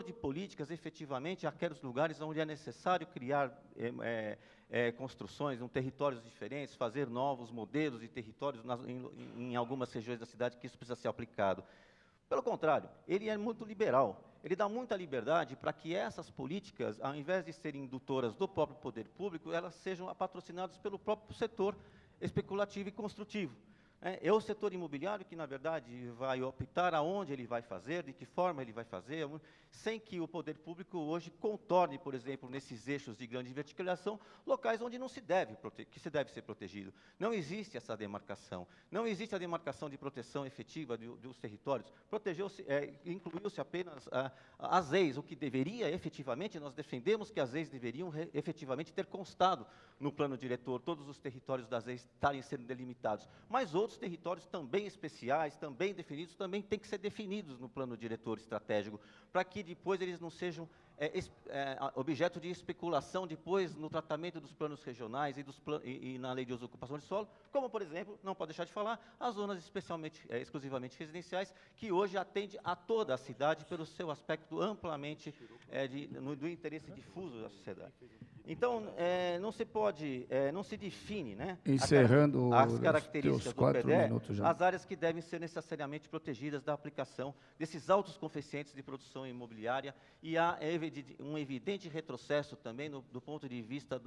de políticas efetivamente àqueles lugares onde é necessário criar construções em territórios diferentes, fazer novos modelos de territórios em algumas regiões da cidade, que isso precisa ser aplicado. Pelo contrário, ele é muito liberal, ele dá muita liberdade para que essas políticas, ao invés de serem indutoras do próprio poder público, elas sejam patrocinadas pelo próprio setor especulativo e construtivo. É o setor imobiliário que, na verdade, vai optar aonde ele vai fazer, de que forma ele vai fazer, sem que o poder público hoje contorne, por exemplo, nesses eixos de grande verticalização, locais onde não se deve, que se deve ser protegido. Não existe essa demarcação, não existe a demarcação de proteção efetiva dos territórios. Incluiu-se apenas as EIs, o que deveria efetivamente, nós defendemos que as EIs deveriam efetivamente ter constado no plano diretor, todos os territórios das EIs estarem sendo delimitados, mas outros territórios também especiais, também definidos, também têm que ser definidos no plano diretor estratégico, para que depois eles não sejam objeto de especulação depois no tratamento dos planos regionais e na lei de uso e ocupação de solo, como, por exemplo, não pode deixar de falar, as zonas exclusivamente residenciais, que hoje atende a toda a cidade pelo seu aspecto amplamente do interesse difuso da sociedade. Então, não se define, né, encerrando as características do 4 PDE, minutos já. as áreas que devem ser necessariamente protegidas da aplicação desses altos coeficientes de produção imobiliária, e há um evidente retrocesso também do ponto de vista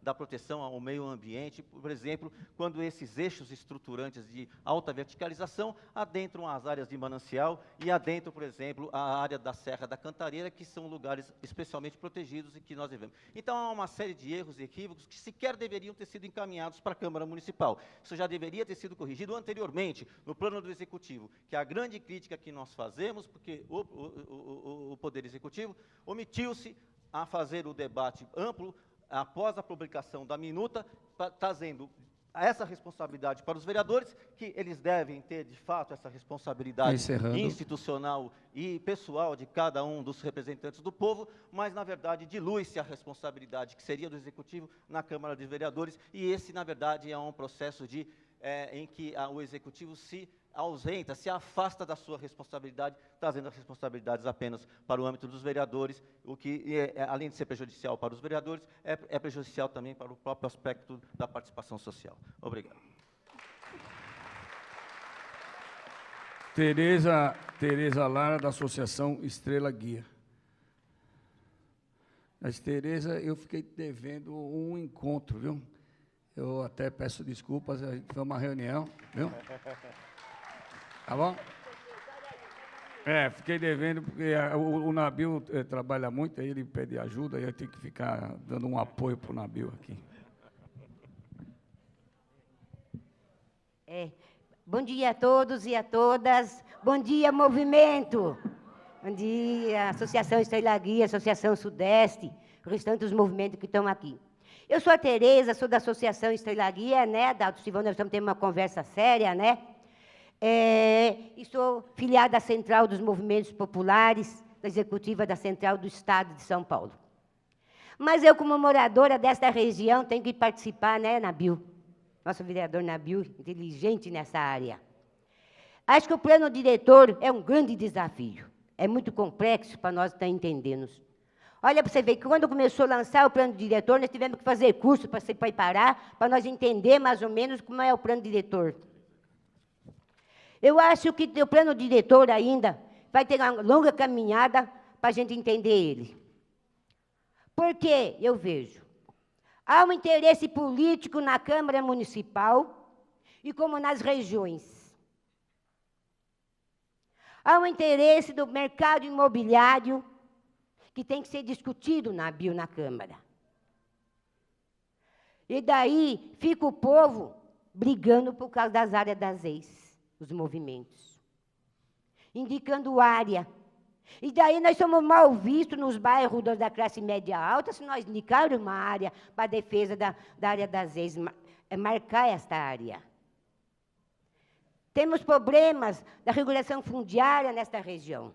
da proteção ao meio ambiente, por exemplo, quando esses eixos estruturantes de alta verticalização adentram as áreas de manancial e adentram, por exemplo, a área da Serra da Cantareira, que são lugares especialmente protegidos e que nós devemos. Então, há uma série de erros e equívocos que sequer deveriam ter sido encaminhados para a Câmara Municipal. Isso já deveria ter sido corrigido anteriormente, no plano do Executivo, que é a grande crítica que nós fazemos, porque o Poder Executivo omitiu-se a fazer o debate amplo após a publicação da minuta, trazendo essa responsabilidade para os vereadores, que eles devem ter, de fato, essa responsabilidade institucional e pessoal de cada um dos representantes do povo, mas, na verdade, dilui-se a responsabilidade que seria do Executivo na Câmara de Vereadores, e esse, na verdade, é um processo em que o Executivo se ausenta, se afasta da sua responsabilidade, trazendo as responsabilidades apenas para o âmbito dos vereadores, o que, além de ser prejudicial para os vereadores, é prejudicial também para o próprio aspecto da participação social. Obrigado. Tereza Lara, da Associação Estrela Guia. Mas, Tereza, eu fiquei devendo um encontro, viu? Eu até peço desculpas, foi uma reunião, viu? Tá bom? Fiquei devendo, porque o Nabil trabalha muito, aí ele pede ajuda, e eu tenho que ficar dando um apoio para o Nabil aqui. Bom dia a todos e a todas. Bom dia, movimento. Bom dia, Associação Estrela Guia, Associação Sudeste, o restante dos movimentos que estão aqui. Eu sou a Tereza, sou da Associação Estrela Guia, né, da Alto Silvano, nós estamos tendo uma conversa séria, né? E sou filiada à Central dos Movimentos Populares, da Executiva da Central do Estado de São Paulo. Mas eu, como moradora desta região, tenho que participar, né, Nabil? Nosso vereador Nabil, inteligente nessa área. Acho que o plano diretor é um grande desafio. É muito complexo para nós estar entendendo. Olha, para você ver que quando começou a lançar o plano diretor, nós tivemos que fazer curso para se preparar, para nós entender mais ou menos como é o plano diretor. Eu acho que o plano diretor ainda vai ter uma longa caminhada para a gente entender ele. Porque eu vejo, há um interesse político na Câmara Municipal e como nas regiões. Há um interesse do mercado imobiliário que tem que ser discutido na Câmara. E daí fica o povo brigando por causa das áreas das ex. Os movimentos, indicando área. E daí nós somos mal vistos nos bairros da classe média alta, se nós indicarmos uma área para a defesa da área das ex, marcar esta área. Temos problemas da regulação fundiária nesta região.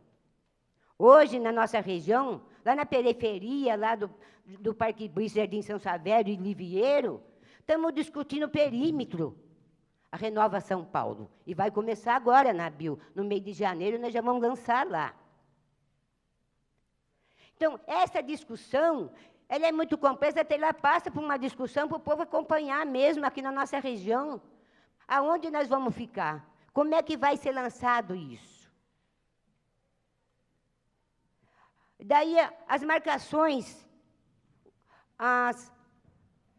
Hoje, na nossa região, lá na periferia, lá do Parque Brice, Jardim São Savério e Livieiro, estamos discutindo o perímetro. A Renova São Paulo. E vai começar agora, Nabil. No mês de janeiro, nós já vamos lançar lá. Então, essa discussão, ela é muito complexa, ela passa por uma discussão para o povo acompanhar mesmo aqui na nossa região. Aonde nós vamos ficar? Como é que vai ser lançado isso? Daí, as marcações,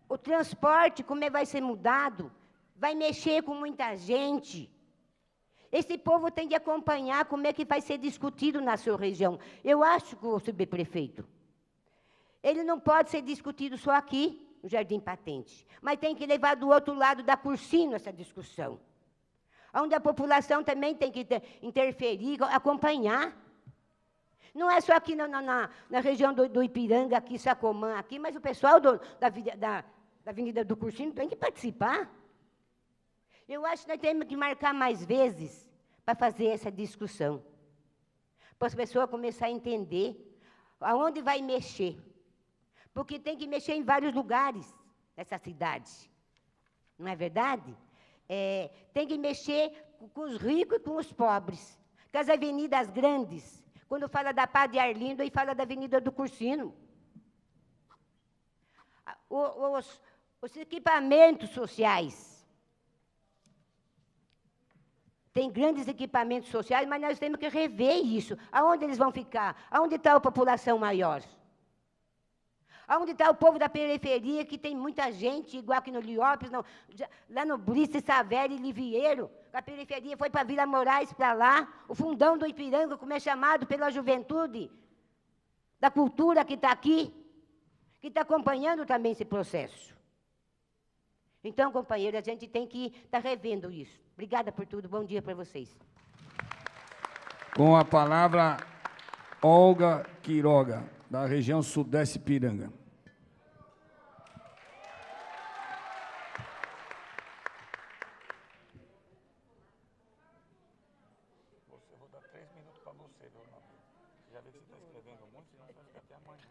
o transporte, como é que vai ser mudado? Vai mexer com muita gente. Esse povo tem de acompanhar como é que vai ser discutido na sua região. Eu acho que o subprefeito, ele não pode ser discutido só aqui, no Jardim Patente, mas tem que levar do outro lado da Cursino essa discussão, onde a população também tem que interferir, acompanhar. Não é só aqui na região do Ipiranga, aqui, Sacomã, aqui, mas o pessoal da Avenida do Cursino tem que participar. Eu acho que nós temos que marcar mais vezes para fazer essa discussão, para as pessoas começarem a entender Aonde vai mexer? Porque tem que mexer em vários lugares nessa cidade. Não é verdade? Tem que mexer com os ricos e com os pobres. Com as avenidas grandes. Quando fala da Padre Arlindo, aí fala da Avenida do Cursino. Os equipamentos sociais. Tem grandes equipamentos sociais, mas nós temos que rever isso. Aonde eles vão ficar? Aonde está a população maior? Aonde está o povo da periferia, que tem muita gente, igual aqui no Liópolis, lá no Brice, Saveri, Livieiro. A periferia foi para Vila Moraes, para lá. O Fundão do Ipiranga, como é chamado pela juventude da cultura que está aqui, que está acompanhando também esse processo. Então, companheiros, a gente tem que estar revendo isso. Obrigada por tudo. Bom dia para vocês. Com a palavra, Olga Quiroga, da região Sudeste Ipiranga. Eu vou dar 3 minutos para você, viu, Nabil? Já vi que você está escrevendo muito, senão você vai ficar até amanhã.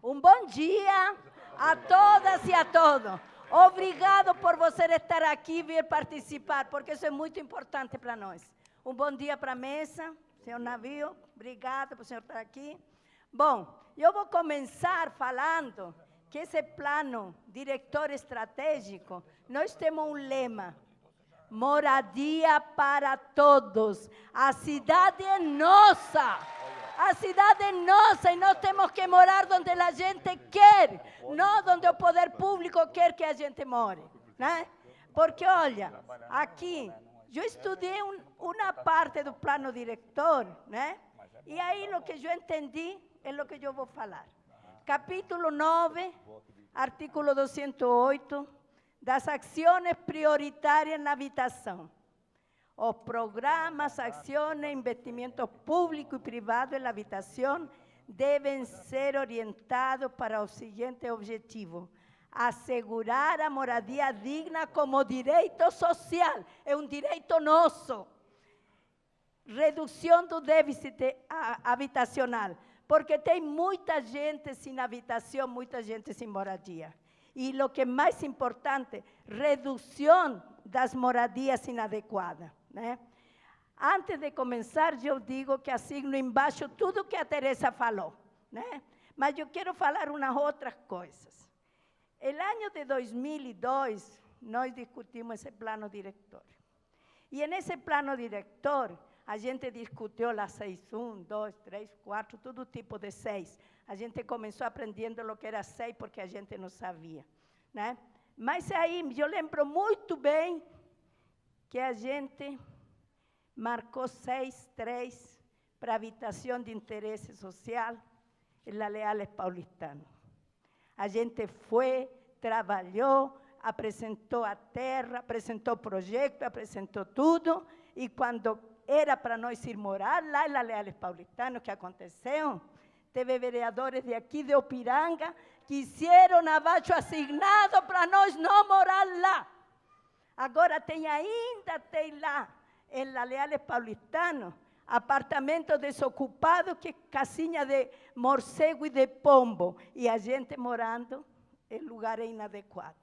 Um bom dia a todas e a todos. Obrigado por você estar aqui e vir participar, porque isso é muito importante para nós. Um bom dia para a mesa, senhor Nabil, obrigado por o senhor estar aqui. Bom, eu vou começar falando que esse plano diretor estratégico, nós temos um lema: moradia para todos. A cidade é nossa. A cidade é nossa e nós temos que morar onde a gente quer, não onde o poder público quer que a gente more, né? Porque, olha, aqui, eu estudei uma parte do plano diretor, né? E aí, o que eu entendi é o que eu vou falar. Capítulo 9, artículo 208, das ações prioritárias na habitação. Os programas, acciones, investimentos públicos y privados en la habitación deben ser orientados para el siguiente objetivo: asegurar a moradia digna como direito social, é um direito nosso. Redução do déficit habitacional, porque tem muita gente sem habitação, muita gente sem moradia. E o que é mais importante, redução das moradias inadequadas, né? Antes de começar, eu digo que assigno embaixo tudo que a Teresa falou, né? Mas eu quero falar umas outras coisas. No ano de 2002, nós discutimos esse plano diretor. E nesse plano diretor, a gente discutiu as 6, 1, 2, 3, 4, todo tipo de 6. A gente começou aprendendo o que era 6, porque a gente não sabia, né? Mas aí, eu lembro muito bem que a gente marcou 6.3 para habitação de interesse social em La Leales Paulistano. A gente foi, trabalhou, apresentou a terra, apresentou o projeto, apresentou tudo, e quando era para nós ir morar lá em La Leales Paulistano, o que aconteceu? Teve vereadores de aqui de Ipiranga que hicieron abaixo assignado para nós não morar lá. Agora tem lá, em La Leales Paulistano, apartamento desocupado, que é casinha de morcego e de pombo, e a gente morando em lugar inadequado.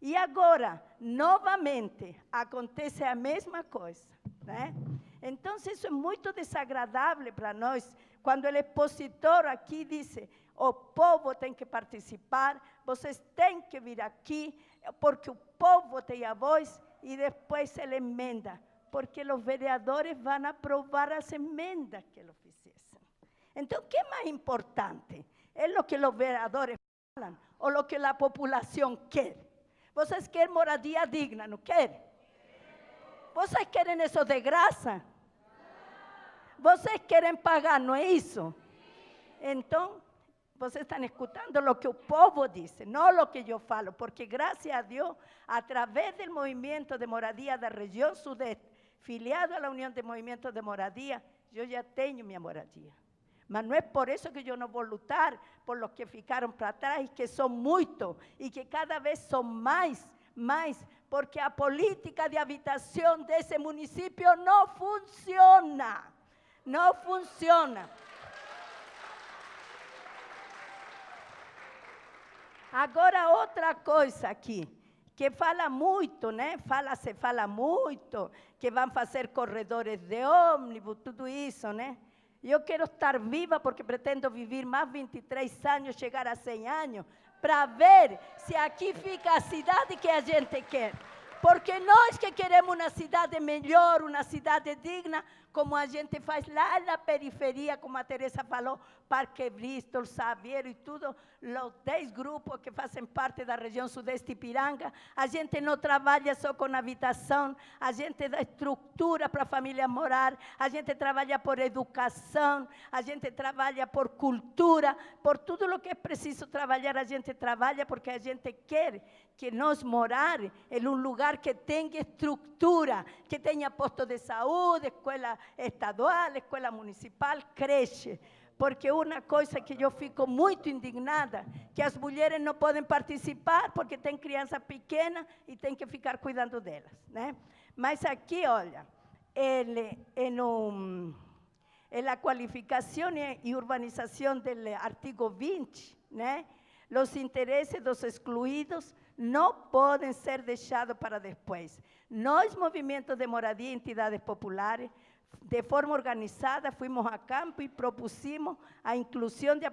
E agora, novamente, acontece a mesma coisa, né? Então, isso é muito desagradável para nós, quando o expositor aqui diz: o povo tem que participar, vocês têm que vir aqui, porque o povo tem a voz, e depois ele emenda, porque os vereadores vão aprovar as emendas que eles fizessem. Então, o que é mais importante? É o que os vereadores falam ou o que a população quer? Vocês querem moradia digna, não querem? Vocês querem isso de graça? Vocês querem pagar, não é isso? Então, vocês estão escutando o que o povo diz, não o que eu falo, porque, graças a Deus, através do movimento de moradia da região sudeste, filiado à União de Movimentos de Moradia, eu já tenho minha moradia. Mas não é por isso que eu não vou lutar por os que ficaram para trás, que são muitos, e que cada vez são mais, porque a política de habitação desse município não funciona. Não funciona. Agora, outra coisa aqui, que fala muito, né? Se fala muito, que vão fazer corredores de ônibus, tudo isso, né? Eu quero estar viva porque pretendo viver mais 23 anos, chegar a 100 anos, para ver se aqui fica a cidade que a gente quer. Porque nós que queremos uma cidade melhor, uma cidade digna, como a gente faz lá na periferia, como a Teresa falou, Parque Bristol, Saveiro e tudo, os 10 grupos que fazem parte da região sudeste Ipiranga, a gente não trabalha só com habitação, a gente dá estrutura para a família morar, a gente trabalha por educação, a gente trabalha por cultura, por tudo o que é preciso trabalhar, a gente trabalha porque a gente quer que nós morar em um lugar que tenha estrutura, que tenha posto de saúde, escola estadual, escola municipal, creche. Porque uma coisa que eu fico muito indignada, que as mulheres não podem participar porque tem criança pequena e tem que ficar cuidando delas, né? Mas aqui, olha, na qualificação e urbanização do artigo 20, né? Os interesses dos excluídos não podem ser deixados para depois. Nós, movimento de moradia e entidades populares, de forma organizada, fomos a campo e propusemos a inclusão de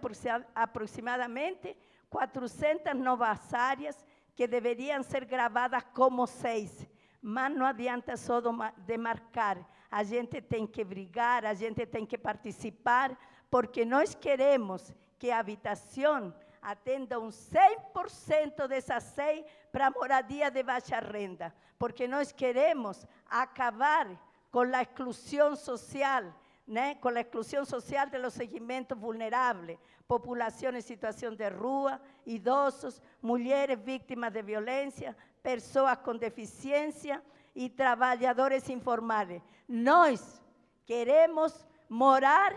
aproximadamente 400 novas áreas que deveriam ser gravadas como 6. Mas não adianta só demarcar, a gente tem que brigar, a gente tem que participar, porque nós queremos que a habitação atenda 100% dessas 6 para moradia de baixa renda, porque nós queremos acabar com a exclusão social, né? Com a exclusão social de los segmentos vulneráveis, população em situação de rua, idosos, mulheres vítimas de violência, pessoas com deficiência e trabalhadores informais. Nós queremos morar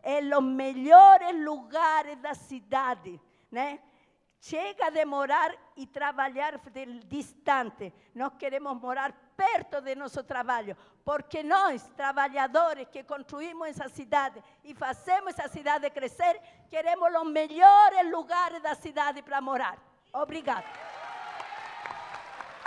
em los melhores lugares da cidade, né? Chega de morar e trabalhar distante. Nós queremos morar perto de nosso trabalho, porque nós, trabalhadores que construímos essa cidade e fazemos essa cidade crescer, queremos os melhores lugares da cidade para morar. Obrigada.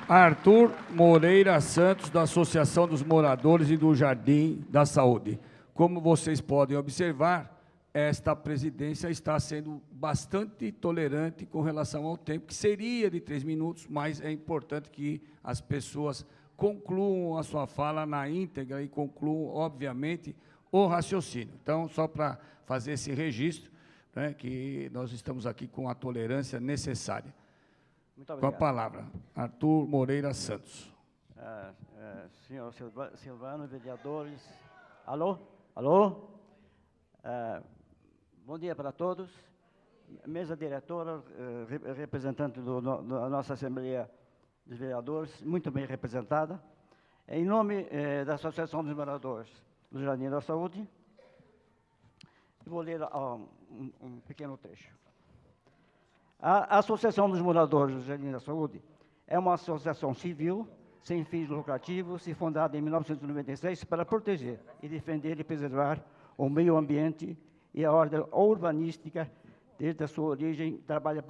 Arthur Moreira Santos, da Associação dos Moradores e do Jardim da Saúde. Como vocês podem observar, esta presidência está sendo bastante tolerante com relação ao tempo, que seria de 3 minutos, mas é importante que as pessoas concluam a sua fala na íntegra e concluam, obviamente, o raciocínio. Então, só para fazer esse registro, né, que nós estamos aqui com a tolerância necessária. Muito obrigado. Com a palavra, Arthur Moreira Santos. Senhor Silvano, vereadores. Alô? Alô? Bom dia para todos. Mesa diretora, representante da nossa Assembleia dos Vereadores, muito bem representada. Em nome da Associação dos Moradores do Jardim da Saúde, vou ler um pequeno trecho. A Associação dos Moradores do Jardim da Saúde é uma associação civil, sem fins lucrativos e fundada em 1996 para proteger e defender e preservar o meio ambiente e a ordem urbanística. Desde a sua origem, trabalha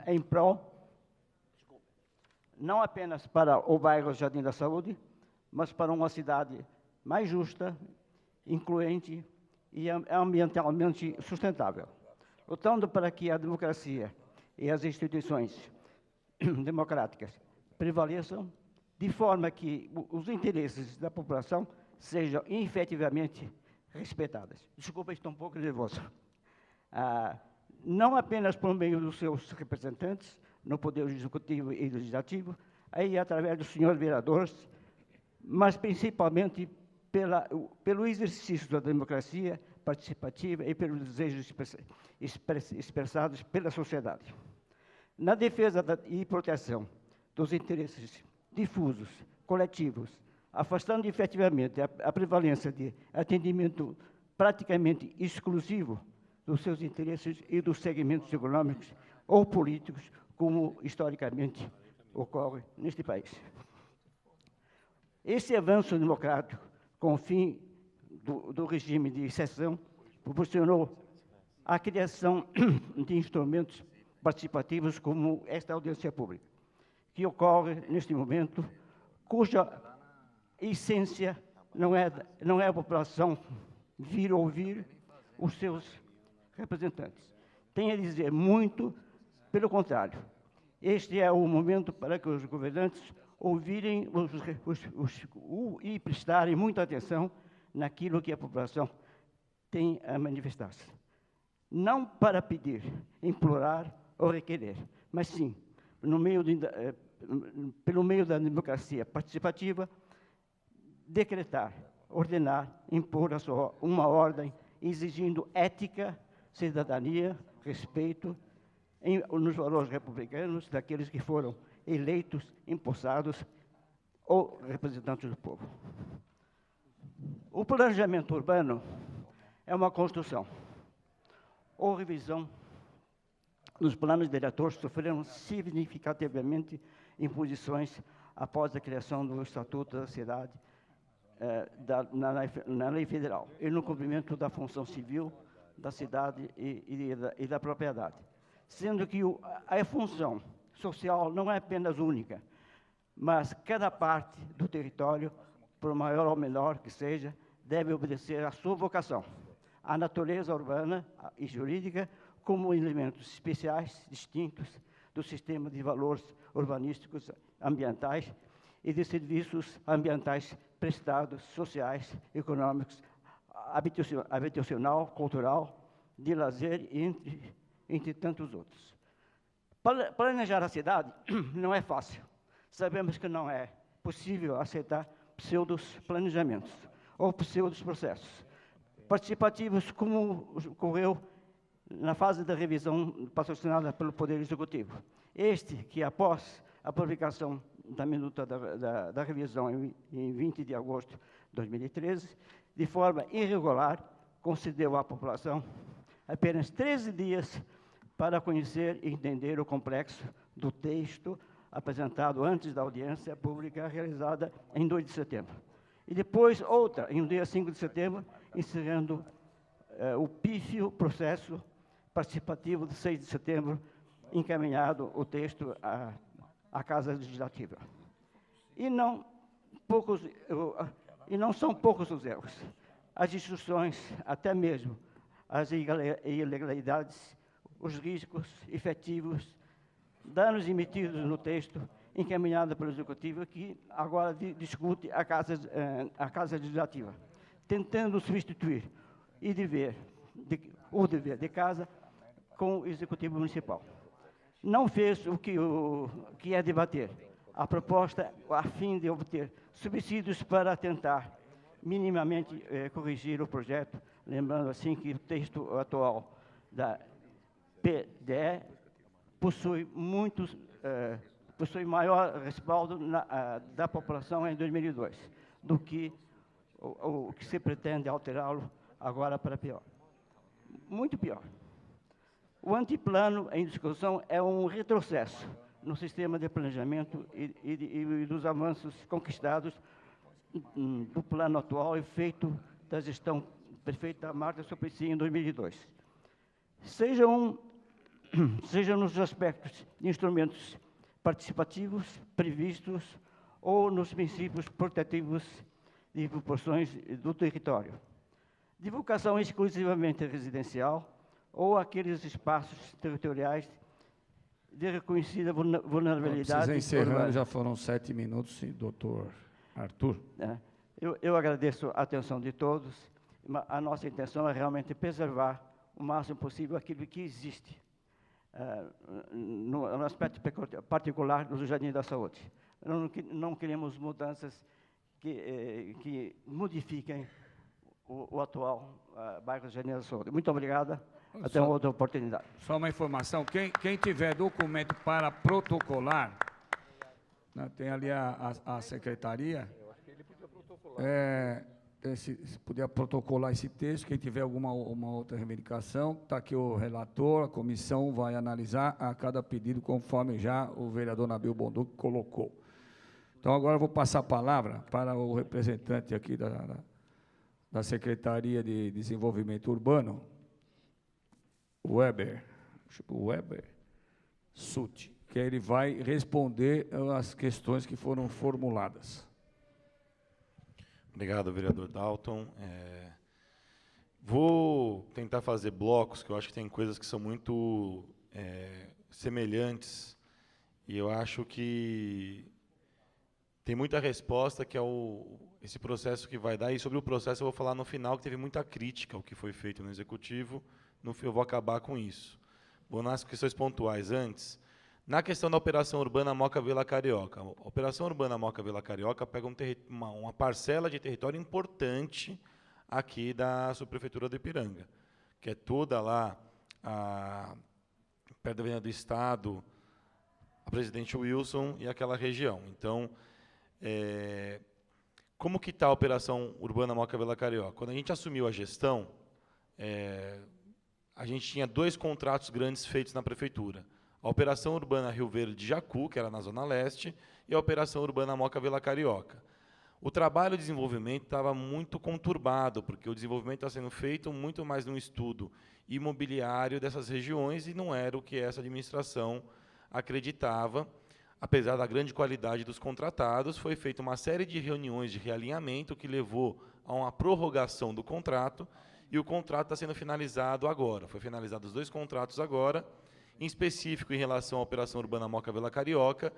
em prol, não apenas para o bairro Jardim da Saúde, mas para uma cidade mais justa, incluente e ambientalmente sustentável, lutando para que a democracia e as instituições democráticas prevaleçam, de forma que os interesses da população sejam efetivamente respeitados. Desculpa, estou um pouco nervoso. Não apenas por meio dos seus representantes no Poder Executivo e Legislativo, aí através dos senhores vereadores, mas principalmente pelo exercício da democracia participativa e pelos desejos expressados pela sociedade. Na defesa e proteção dos interesses difusos, coletivos, afastando efetivamente a prevalência de atendimento praticamente exclusivo dos seus interesses e dos segmentos econômicos ou políticos, como historicamente ocorre neste país. Esse avanço democrático, com o fim do regime de exceção, proporcionou a criação de instrumentos participativos como esta audiência pública, que ocorre neste momento, cuja essência não é a população vir ouvir os seus representantes. Tem a dizer muito, pelo contrário. Este é o momento para que os governantes ouvirem e prestarem muita atenção naquilo que a população tem a manifestar-se. Não para pedir, implorar ou requerer, mas sim, pelo meio da democracia participativa, decretar, ordenar, impor uma ordem, exigindo ética, cidadania, respeito, nos valores republicanos daqueles que foram eleitos, empossados ou representantes do povo. O planejamento urbano é uma construção ou revisão dos planos diretores sofreram significativamente imposições após a criação do Estatuto da Cidade na lei federal e no cumprimento da função civil da cidade e da propriedade. Sendo que a função social não é apenas única, mas cada parte do território, por maior ou menor que seja, deve obedecer à sua vocação, à natureza urbana e jurídica como elementos especiais, distintos do sistema de valores urbanísticos ambientais e de serviços ambientais prestados, sociais, econômicos, habitacional, cultural, de lazer, entre tantos outros. Planejar a cidade não é fácil. Sabemos que não é possível aceitar pseudos-planejamentos ou pseudos-processos participativos, como ocorreu na fase da revisão patrocinada pelo Poder Executivo. Este, que após a publicação da minuta da revisão em 20 de agosto de 2013, de forma irregular, concedeu à população apenas 13 dias para conhecer e entender o complexo do texto apresentado antes da audiência pública realizada em 2 de setembro. E depois outra, em dia 5 de setembro, encerrando o pífio processo participativo de 6 de setembro, encaminhado o texto à Casa Legislativa. E não são poucos os erros. As instruções, até mesmo as ilegalidades, os riscos efetivos, danos emitidos no texto encaminhado pelo Executivo, que agora discute a Casa Legislativa, tentando substituir o dever de casa com o Executivo Municipal. Não fez o que é debater a proposta a fim de obter subsídios para tentar minimamente corrigir o projeto, lembrando assim que o texto atual da PDE possui maior respaldo da população em 2002 do que o que se pretende alterá-lo agora para pior. Muito pior. O antiplano em discussão é um retrocesso no sistema de planejamento e dos avanços conquistados do plano atual e feito da gestão prefeita Marta Suplicy em 2002. Seja nos aspectos de instrumentos participativos previstos ou nos princípios protetivos de proporções do território. Divulgação exclusivamente residencial ou aqueles espaços territoriais de reconhecida vulnerabilidade. Precisa encerrando, já foram 7 minutos, doutor Arthur. Eu agradeço a atenção de todos. A nossa intenção é realmente preservar o máximo possível aquilo que existe no aspecto particular do Jardim da Saúde. Não queremos mudanças que modifiquem o atual bairro Jardim da Saúde. Muito obrigado. Até uma outra oportunidade. Só uma informação, quem tiver documento para protocolar, né, tem ali a secretaria, se puder protocolar esse texto, quem tiver uma outra reivindicação, está aqui o relator, a comissão vai analisar a cada pedido, conforme já o vereador Nabil Bonduc colocou. Então, agora eu vou passar a palavra para o representante aqui da Secretaria de Desenvolvimento Urbano, Weber. Sutti, que ele vai responder às questões que foram formuladas. Obrigado, vereador Dalton. Vou tentar fazer blocos, que eu acho que tem coisas que são muito semelhantes, e eu acho que tem muita resposta, que é esse processo que vai dar, e sobre o processo eu vou falar no final, que teve muita crítica ao que foi feito no Executivo, eu vou acabar com isso. Vou nas questões pontuais antes. Na questão da Operação Urbana Moca Vila Carioca. A Operação Urbana Moca Vila Carioca pega uma parcela de território importante aqui da subprefeitura do Ipiranga, que é toda lá, perto da Avenida do Estado, a Presidente Wilson e aquela região. Então, como que está a Operação Urbana Moca Vila Carioca? Quando a gente assumiu a gestão, a gente tinha 2 contratos grandes feitos na prefeitura. A Operação Urbana Rio Verde de Jacu, que era na Zona Leste, e a Operação Urbana Moca Vila Carioca. O trabalho de desenvolvimento estava muito conturbado, porque o desenvolvimento está sendo feito muito mais num estudo imobiliário dessas regiões, e não era o que essa administração acreditava. Apesar da grande qualidade dos contratados, foi feita uma série de reuniões de realinhamento que levou a uma prorrogação do contrato, e o contrato está sendo finalizado agora. Foi finalizado os 2 contratos agora. Em específico, em relação à Operação Urbana Moca Vila Carioca,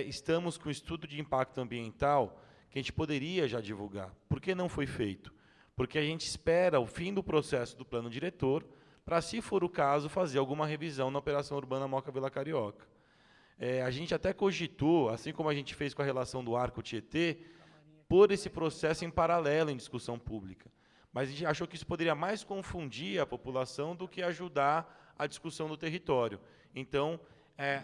estamos com estudo de impacto ambiental que a gente poderia já divulgar. Por que não foi feito? Porque a gente espera o fim do processo do plano diretor para, se for o caso, fazer alguma revisão na Operação Urbana Moca Vila Carioca. A gente até cogitou, assim como a gente fez com a relação do Arco Tietê, pôr esse processo em paralelo em discussão pública. Mas a gente achou que isso poderia mais confundir a população do que ajudar a discussão do território. Então,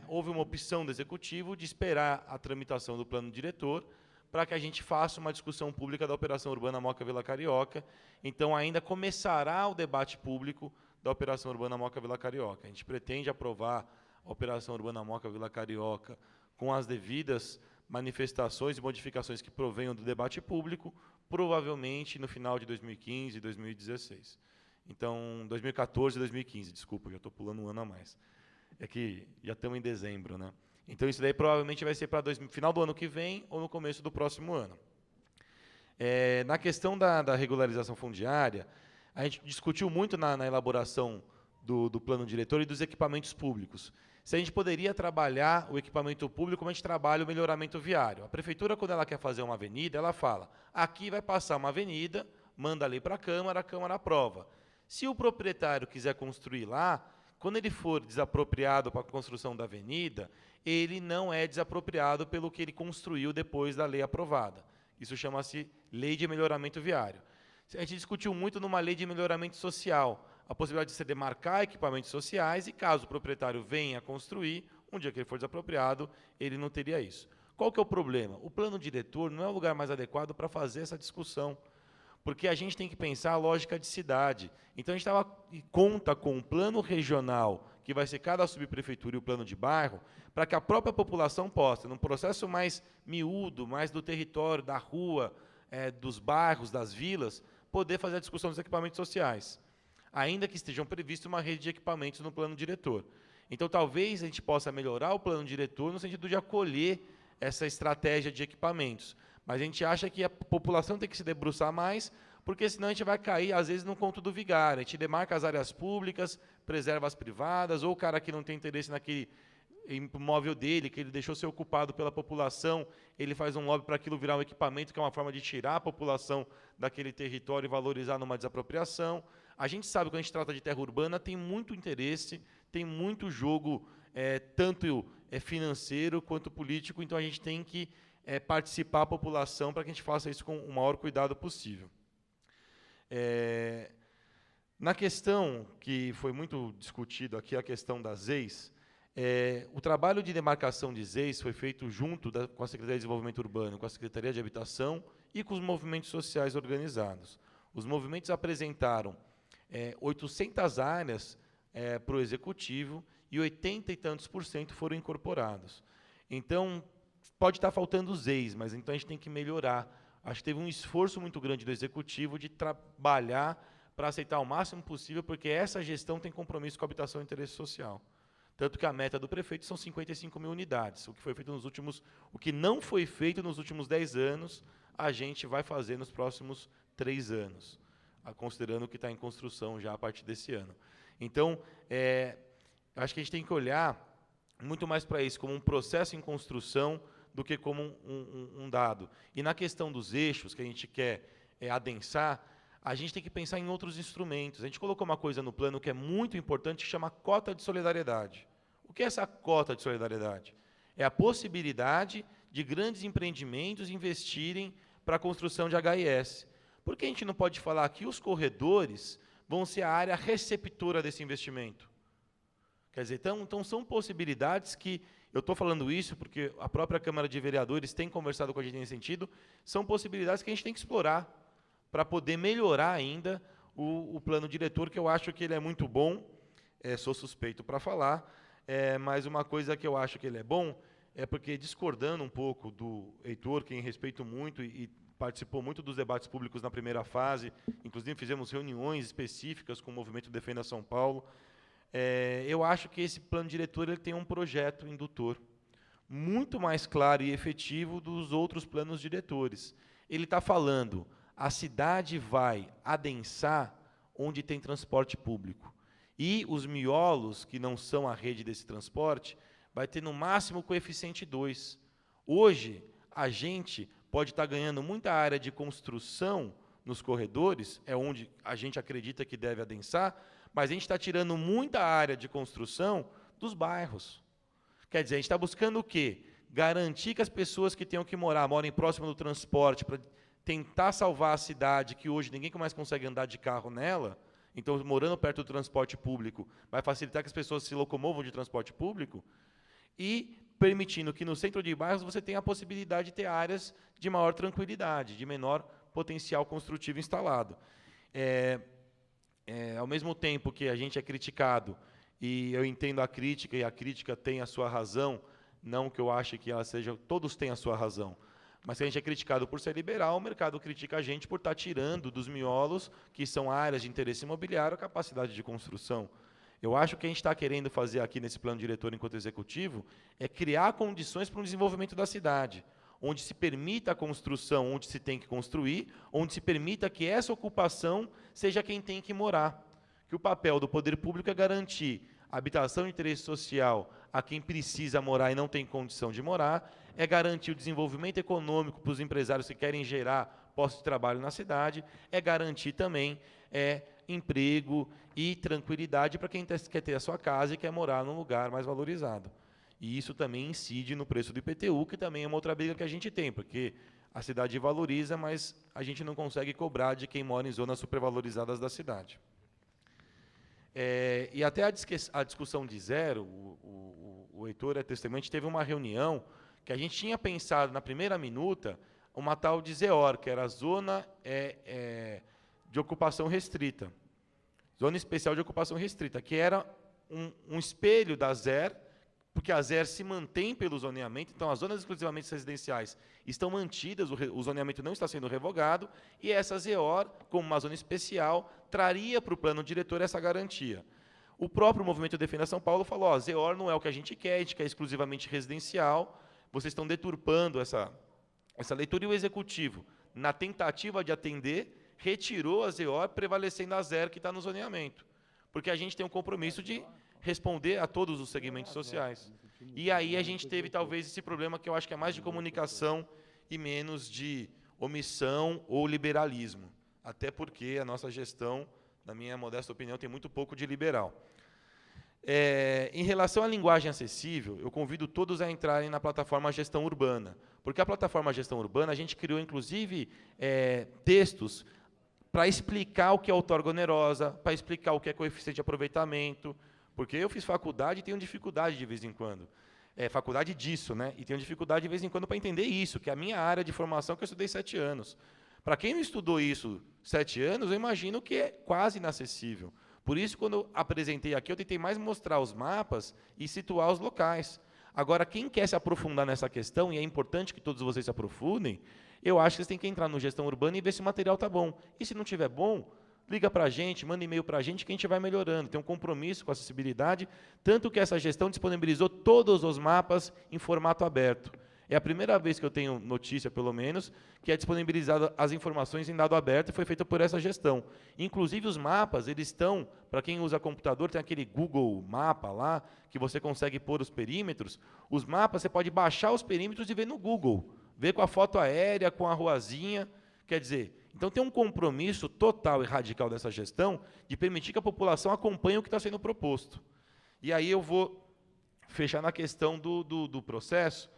houve uma opção do Executivo de esperar a tramitação do plano diretor para que a gente faça uma discussão pública da Operação Urbana Moca Vila Carioca. Então, ainda começará o debate público da Operação Urbana Moca Vila Carioca. A gente pretende aprovar a Operação Urbana Moca Vila Carioca com as devidas manifestações e modificações que provenham do debate público, provavelmente no final de 2015 e 2016. Então, 2014 e 2015, desculpa, já estou pulando um ano a mais. É que já estamos em dezembro, né? Então, isso daí provavelmente vai ser para final do ano que vem ou no começo do próximo ano. Na questão da regularização fundiária, a gente discutiu muito na elaboração do plano diretor e dos equipamentos públicos. Se a gente poderia trabalhar o equipamento público como a gente trabalha o melhoramento viário. A prefeitura, quando ela quer fazer uma avenida, ela fala, aqui vai passar uma avenida, manda ali para a Câmara aprova. Se o proprietário quiser construir lá, quando ele for desapropriado para a construção da avenida, ele não é desapropriado pelo que ele construiu depois da lei aprovada. Isso chama-se Lei de Melhoramento Viário. A gente discutiu muito numa lei de melhoramento social, a possibilidade de se demarcar equipamentos sociais, e caso o proprietário venha construir, um dia que ele for desapropriado, ele não teria isso. Qual que é o problema? O plano diretor não é o lugar mais adequado para fazer essa discussão, porque a gente tem que pensar a lógica de cidade. Então, a gente conta com um plano regional, que vai ser cada subprefeitura e o plano de bairro, para que a própria população possa, num processo mais miúdo, mais do território, da rua, dos bairros, das vilas, poder fazer a discussão dos equipamentos sociais, ainda que estejam previstos uma rede de equipamentos no plano diretor. Então, talvez a gente possa melhorar o plano diretor no sentido de acolher essa estratégia de equipamentos. Mas a gente acha que a população tem que se debruçar mais, porque senão a gente vai cair, às vezes, no conto do vigário. A gente demarca as áreas públicas, preserva as privadas, ou o cara que não tem interesse naquele imóvel dele, que ele deixou ser ocupado pela população, ele faz um lobby para aquilo virar um equipamento, que é uma forma de tirar a população daquele território e valorizar numa desapropriação. A gente sabe que quando a gente trata de terra urbana, tem muito interesse, tem muito jogo, tanto financeiro quanto político, então a gente tem que participar a população para que a gente faça isso com o maior cuidado possível. Na questão que foi muito discutido aqui, a questão das ZEIs, o trabalho de demarcação de ZEIs foi feito junto com a Secretaria de Desenvolvimento Urbano, com a Secretaria de Habitação e com os movimentos sociais organizados. Os movimentos apresentaram 800 áreas para o Executivo e 80 e tantos % foram incorporados. Então, pode estar faltando os ZEIs, mas então a gente tem que melhorar. Acho que teve um esforço muito grande do Executivo de trabalhar para aceitar o máximo possível, porque essa gestão tem compromisso com a habitação e interesse social. Tanto que a meta do prefeito são 55 mil unidades. O que não foi feito nos últimos 10 anos, a gente vai fazer nos próximos 3 anos, considerando que está em construção já a partir desse ano. Então, eu acho que a gente tem que olhar muito mais para isso como um processo em construção do que como um dado. E na questão dos eixos que a gente quer adensar, a gente tem que pensar em outros instrumentos. A gente colocou uma coisa no plano que é muito importante, que chama cota de solidariedade. O que é essa cota de solidariedade? É a possibilidade de grandes empreendimentos investirem para a construção de HIS. Por que a gente não pode falar que os corredores vão ser a área receptora desse investimento? Quer dizer, então são possibilidades que, eu estou falando isso porque a própria Câmara de Vereadores tem conversado com a gente nesse sentido, são possibilidades que a gente tem que explorar para poder melhorar ainda o plano diretor, que eu acho que ele é muito bom, sou suspeito para falar, mas uma coisa que eu acho que ele é bom é porque, discordando um pouco do Heitor, quem respeito muito e participou muito dos debates públicos na primeira fase, inclusive fizemos reuniões específicas com o Movimento Defenda São Paulo, eu acho que esse plano diretor ele tem um projeto indutor muito mais claro e efetivo dos outros planos diretores. Ele está falando, a cidade vai adensar onde tem transporte público. E os miolos, que não são a rede desse transporte, vai ter no máximo coeficiente 2. Hoje, a gente pode estar ganhando muita área de construção nos corredores, é onde a gente acredita que deve adensar, mas a gente está tirando muita área de construção dos bairros. Quer dizer, a gente está buscando o quê? Garantir que as pessoas que tenham que morem próximo do transporte, para tentar salvar a cidade, que hoje ninguém mais consegue andar de carro nela, então, morando perto do transporte público, vai facilitar que as pessoas se locomovam de transporte público, e permitindo que no centro de bairros você tenha a possibilidade de ter áreas de maior tranquilidade, de menor potencial construtivo instalado. Ao mesmo tempo que a gente é criticado, e eu entendo a crítica, e a crítica tem a sua razão, não que eu ache que ela seja, todos têm a sua razão, mas se a gente é criticado por ser liberal, o mercado critica a gente por estar tirando dos miolos, que são áreas de interesse imobiliário, a capacidade de construção. Eu acho que a gente está querendo fazer aqui nesse plano diretor enquanto executivo é criar condições para o desenvolvimento da cidade, onde se permita a construção onde se tem que construir, onde se permita que essa ocupação seja quem tem que morar. Que o papel do poder público é garantir habitação de interesse social a quem precisa morar e não tem condição de morar, é garantir o desenvolvimento econômico para os empresários que querem gerar postos de trabalho na cidade, é garantir também emprego e tranquilidade para quem quer ter a sua casa e quer morar num lugar mais valorizado. E isso também incide no preço do IPTU, que também é uma outra briga que a gente tem, porque a cidade valoriza, mas a gente não consegue cobrar de quem mora em zonas supervalorizadas da cidade. E até a discussão de zero, o Heitor é testemunha, a gente teve uma reunião que a gente tinha pensado na primeira minuta uma tal de ZEOR, que era a Zona de Ocupação Restrita, Zona Especial de Ocupação Restrita, que era um espelho da ZER, porque a ZER se mantém pelo zoneamento, então as zonas exclusivamente residenciais estão mantidas, o zoneamento não está sendo revogado, e essa ZEOR, como uma zona especial, traria para o plano diretor essa garantia. O próprio Movimento Defenda São Paulo falou, ZEOR não é o que a gente quer exclusivamente residencial, vocês estão deturpando essa leitura, e o Executivo, na tentativa de atender, retirou a ZEOR, prevalecendo a ZER que está no zoneamento, porque a gente tem um compromisso de responder a todos os segmentos sociais. E aí a gente teve, talvez, esse problema que eu acho que é mais de comunicação e menos de omissão ou liberalismo. Até porque a nossa gestão, na minha modesta opinião, tem muito pouco de liberal. Em relação à linguagem acessível, eu convido todos a entrarem na plataforma Gestão Urbana, porque a plataforma Gestão Urbana, a gente criou, inclusive, textos para explicar o que é outorga onerosa, para explicar o que é coeficiente de aproveitamento, porque eu fiz faculdade e tenho dificuldade de vez em quando. Faculdade disso, né? E tenho dificuldade de vez em quando para entender isso, que é a minha área de formação que eu estudei 7 anos. Para quem não estudou isso 7 anos, eu imagino que é quase inacessível. Por isso, quando eu apresentei aqui, eu tentei mais mostrar os mapas e situar os locais. Agora, quem quer se aprofundar nessa questão, e é importante que todos vocês se aprofundem, eu acho que vocês têm que entrar no Gestão Urbana e ver se o material está bom. E se não estiver bom, liga para a gente, manda e-mail para a gente, que a gente vai melhorando. Tem um compromisso com a acessibilidade, tanto que essa gestão disponibilizou todos os mapas em formato aberto. É a primeira vez que eu tenho notícia, pelo menos, que é disponibilizada as informações em dado aberto e foi feita por essa gestão. Inclusive, os mapas, eles estão, para quem usa computador, tem aquele Google Mapa lá, que você consegue pôr os perímetros. Os mapas, você pode baixar os perímetros e ver no Google. Ver com a foto aérea, com a ruazinha. Quer dizer, então tem um compromisso total e radical dessa gestão de permitir que a população acompanhe o que está sendo proposto. E aí eu vou fechar na questão do processo,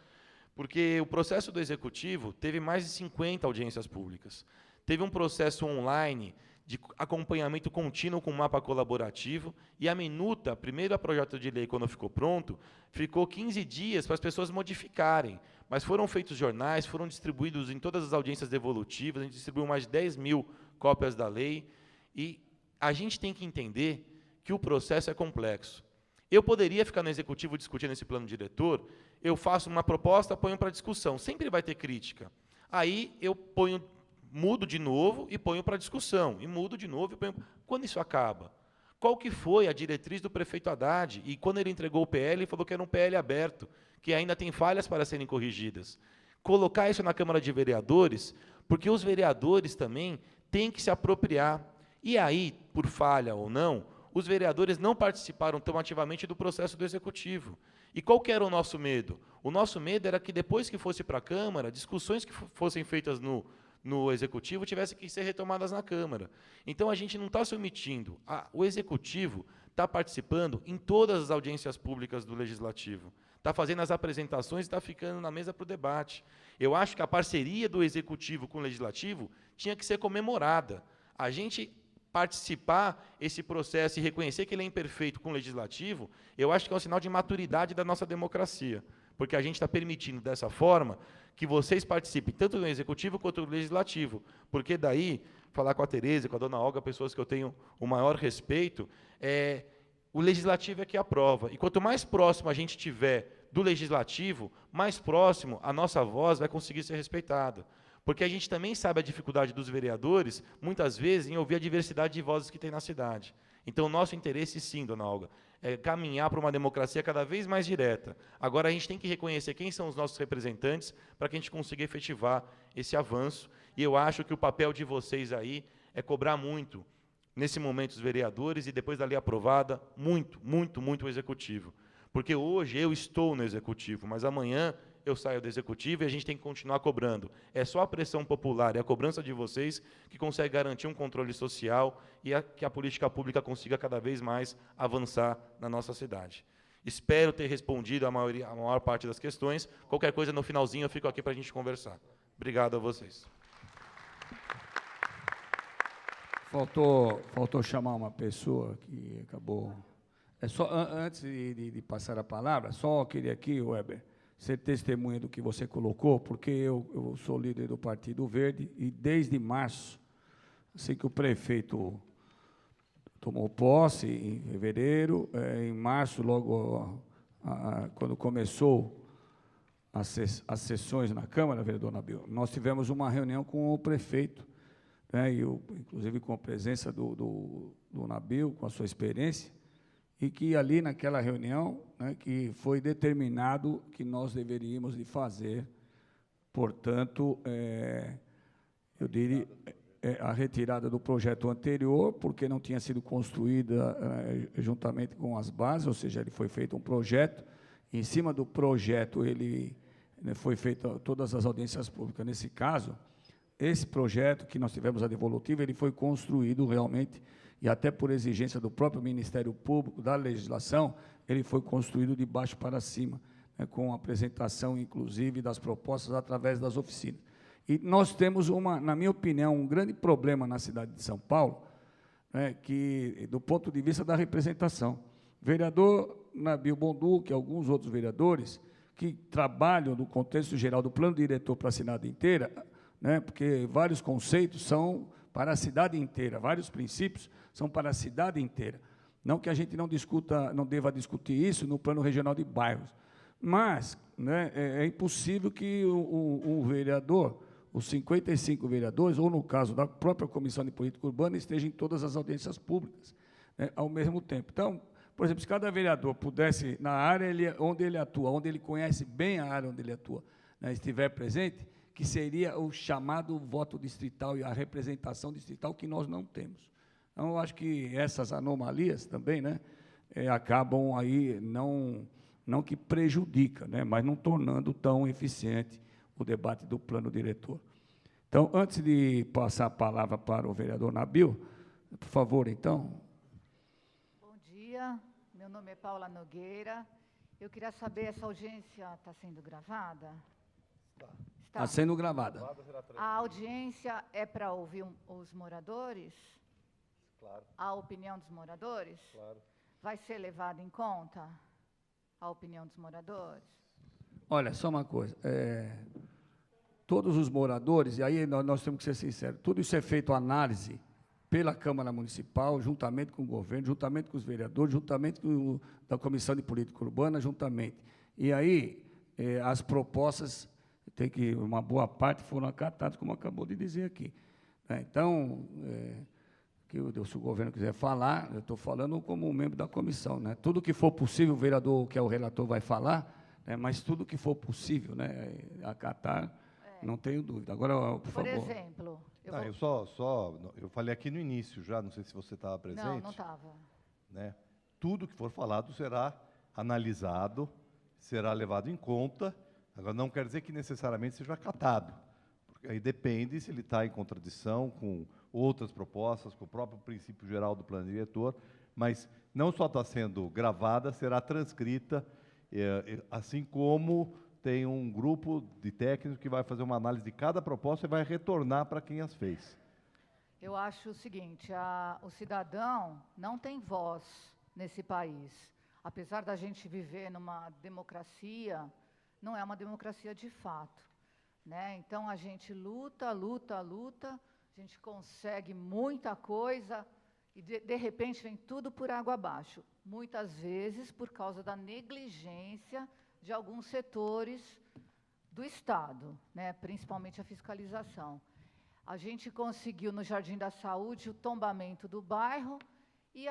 porque o processo do Executivo teve mais de 50 audiências públicas. Teve um processo online de acompanhamento contínuo com mapa colaborativo, e a minuta, primeiro projeto de lei, quando ficou pronto, ficou 15 dias para as pessoas modificarem, mas foram feitos jornais, foram distribuídos em todas as audiências devolutivas, a gente distribuiu mais de 10 mil cópias da lei, e a gente tem que entender que o processo é complexo. Eu poderia ficar no Executivo discutindo esse plano diretor, eu faço uma proposta, ponho para discussão, sempre vai ter crítica. Aí eu mudo de novo e ponho para discussão, e mudo de novo e ponho... Quando isso acaba? Qual que foi a diretriz do prefeito Haddad? E quando ele entregou o PL, ele falou que era um PL aberto, que ainda tem falhas para serem corrigidas. Colocar isso na Câmara de Vereadores, porque os vereadores também têm que se apropriar. E aí, por falha ou não, os vereadores não participaram tão ativamente do processo do Executivo. E qual que era o nosso medo? O nosso medo era que, depois que fosse para a Câmara, discussões que fossem feitas no Executivo tivessem que ser retomadas na Câmara. Então, a gente não está se omitindo. O Executivo está participando em todas as audiências públicas do Legislativo. Está fazendo as apresentações e está ficando na mesa para o debate. Eu acho que a parceria do Executivo com o Legislativo tinha que ser comemorada. A gente participar esse processo e reconhecer que ele é imperfeito com o Legislativo, eu acho que é um sinal de maturidade da nossa democracia, porque a gente está permitindo, dessa forma, que vocês participem, tanto do Executivo quanto do Legislativo, porque daí, falar com a Tereza, com a dona Olga, pessoas que eu tenho o maior respeito, o Legislativo é que aprova, e quanto mais próximo a gente estiver do Legislativo, mais próximo a nossa voz vai conseguir ser respeitada. Porque a gente também sabe a dificuldade dos vereadores, muitas vezes, em ouvir a diversidade de vozes que tem na cidade. Então, o nosso interesse, sim, dona Olga, é caminhar para uma democracia cada vez mais direta. Agora, a gente tem que reconhecer quem são os nossos representantes para que a gente consiga efetivar esse avanço. E eu acho que o papel de vocês aí é cobrar muito, nesse momento, os vereadores, e depois da lei aprovada, muito, muito, muito o Executivo. Porque hoje eu estou no Executivo, mas amanhã eu saio do Executivo e a gente tem que continuar cobrando. É só a pressão popular e a cobrança de vocês que consegue garantir um controle social e que a política pública consiga cada vez mais avançar na nossa cidade. Espero ter respondido a maior parte das questões. Qualquer coisa, no finalzinho, eu fico aqui para a gente conversar. Obrigado a vocês. Faltou chamar uma pessoa que acabou... antes de passar a palavra, só queria aqui, Weber, ser testemunha do que você colocou, porque eu sou líder do Partido Verde, e desde março, sei que o prefeito tomou posse em fevereiro, em março, logo quando começou as sessões na Câmara, vereador Nabil, nós tivemos uma reunião com o prefeito, né, inclusive com a presença do Nabil, com a sua experiência, e que ali naquela reunião, né, que foi determinado que nós deveríamos de fazer, portanto, eu diria, a retirada do projeto anterior, porque não tinha sido construída juntamente com as bases, ou seja, ele foi feito um projeto, em cima do projeto foi feita todas as audiências públicas. Nesse caso, esse projeto que nós tivemos a devolutiva, ele foi construído realmente, e até por exigência do próprio Ministério Público, da legislação, ele foi construído de baixo para cima, né, com a apresentação, inclusive, das propostas através das oficinas. E nós temos, na minha opinião, um grande problema na cidade de São Paulo, né, que, do ponto de vista da representação. O vereador Nabil Bonduque e alguns outros vereadores que trabalham no contexto geral do plano diretor para a cidade inteira, né, porque vários conceitos são para a cidade inteira, vários princípios são para a cidade inteira. Não que a gente não deva discutir isso no plano regional de bairros, mas, né, é impossível que um vereador os 55 vereadores, ou no caso da própria Comissão de Política Urbana, estejam em todas as audiências públicas, né, ao mesmo tempo. Então, por exemplo, se cada vereador pudesse, na área onde ele atua, onde ele conhece bem a área onde ele atua, né, estiver presente, que seria o chamado voto distrital e a representação distrital que nós não temos. Então, eu acho que essas anomalias também, né, acabam aí, não que prejudica, né, mas não tornando tão eficiente o debate do plano diretor. Então, antes de passar a palavra para o vereador Nabil, por favor, então. Bom dia, meu nome é Paula Nogueira. Eu queria saber, essa audiência está sendo gravada? Está sendo gravada. A audiência é para ouvir os moradores? Claro. A opinião dos moradores? Claro. Vai ser levada em conta a opinião dos moradores? Olha, só uma coisa. Todos os moradores, e aí nós temos que ser sinceros, tudo isso é feito análise pela Câmara Municipal, juntamente com o governo, juntamente com os vereadores, juntamente com da Comissão de Política Urbana, juntamente. E aí, as propostas, uma boa parte foram acatadas, como acabou de dizer aqui. Então, se o governo quiser falar, eu estou falando como membro da comissão, né? Tudo que for possível, o vereador, que é o relator, vai falar, né? Mas tudo que for possível, né, acatar, não tenho dúvida. Agora, por favor. Por exemplo... Eu falei aqui no início já, não sei se você estava presente. Não estava. Né? Tudo que for falado será analisado, será levado em conta. Agora, não quer dizer que necessariamente seja acatado, porque aí depende se ele está em contradição com outras propostas, com o próprio princípio geral do plano diretor, mas não só está sendo gravada, será transcrita, assim como tem um grupo de técnicos que vai fazer uma análise de cada proposta e vai retornar para quem as fez. Eu acho o seguinte, o cidadão não tem voz nesse país. Apesar da gente viver numa democracia, não é uma democracia de fato, né? Então, a gente luta, a gente consegue muita coisa e, de repente, vem tudo por água abaixo. Muitas vezes, por causa da negligência de alguns setores do Estado, né, principalmente a fiscalização. A gente conseguiu, no Jardim da Saúde, o tombamento do bairro e,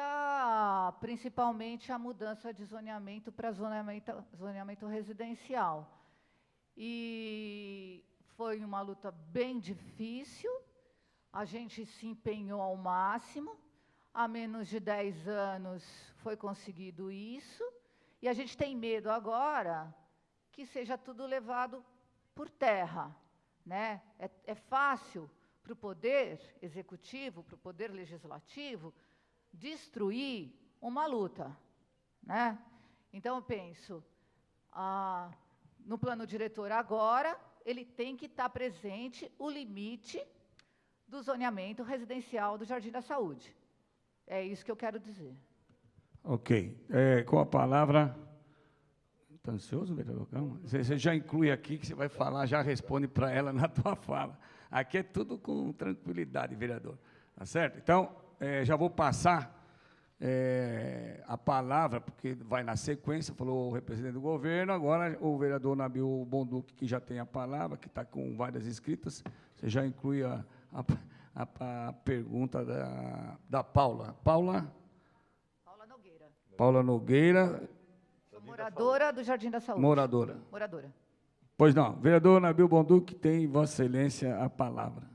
principalmente, a mudança de zoneamento para zoneamento residencial. E foi uma luta bem difícil, a gente se empenhou ao máximo, há menos de 10 anos foi conseguido isso, e a gente tem medo agora que seja tudo levado por terra, né? É fácil para o poder executivo, para o poder legislativo, destruir uma luta, né? Então, eu penso, no plano diretor agora, ele tem que estar presente o limite do zoneamento residencial do Jardim da Saúde. É isso que eu quero dizer. Ok. Com a palavra... Está ansioso, vereador Câmara? Você já inclui aqui, que você vai falar, já responde para ela na tua fala. Aqui é tudo com tranquilidade, vereador. Tá certo? Então, já vou passar a palavra, porque vai na sequência, falou o representante do governo, agora o vereador Nabil Bonduque, que já tem a palavra, que está com várias inscritas, você já inclui a pergunta da Paula. Paula Nogueira. Paula Nogueira. Sou moradora do Jardim da Saúde. Moradora. Moradora. Pois não. Vereador Nabil Bonduque, tem Vossa Excelência a palavra.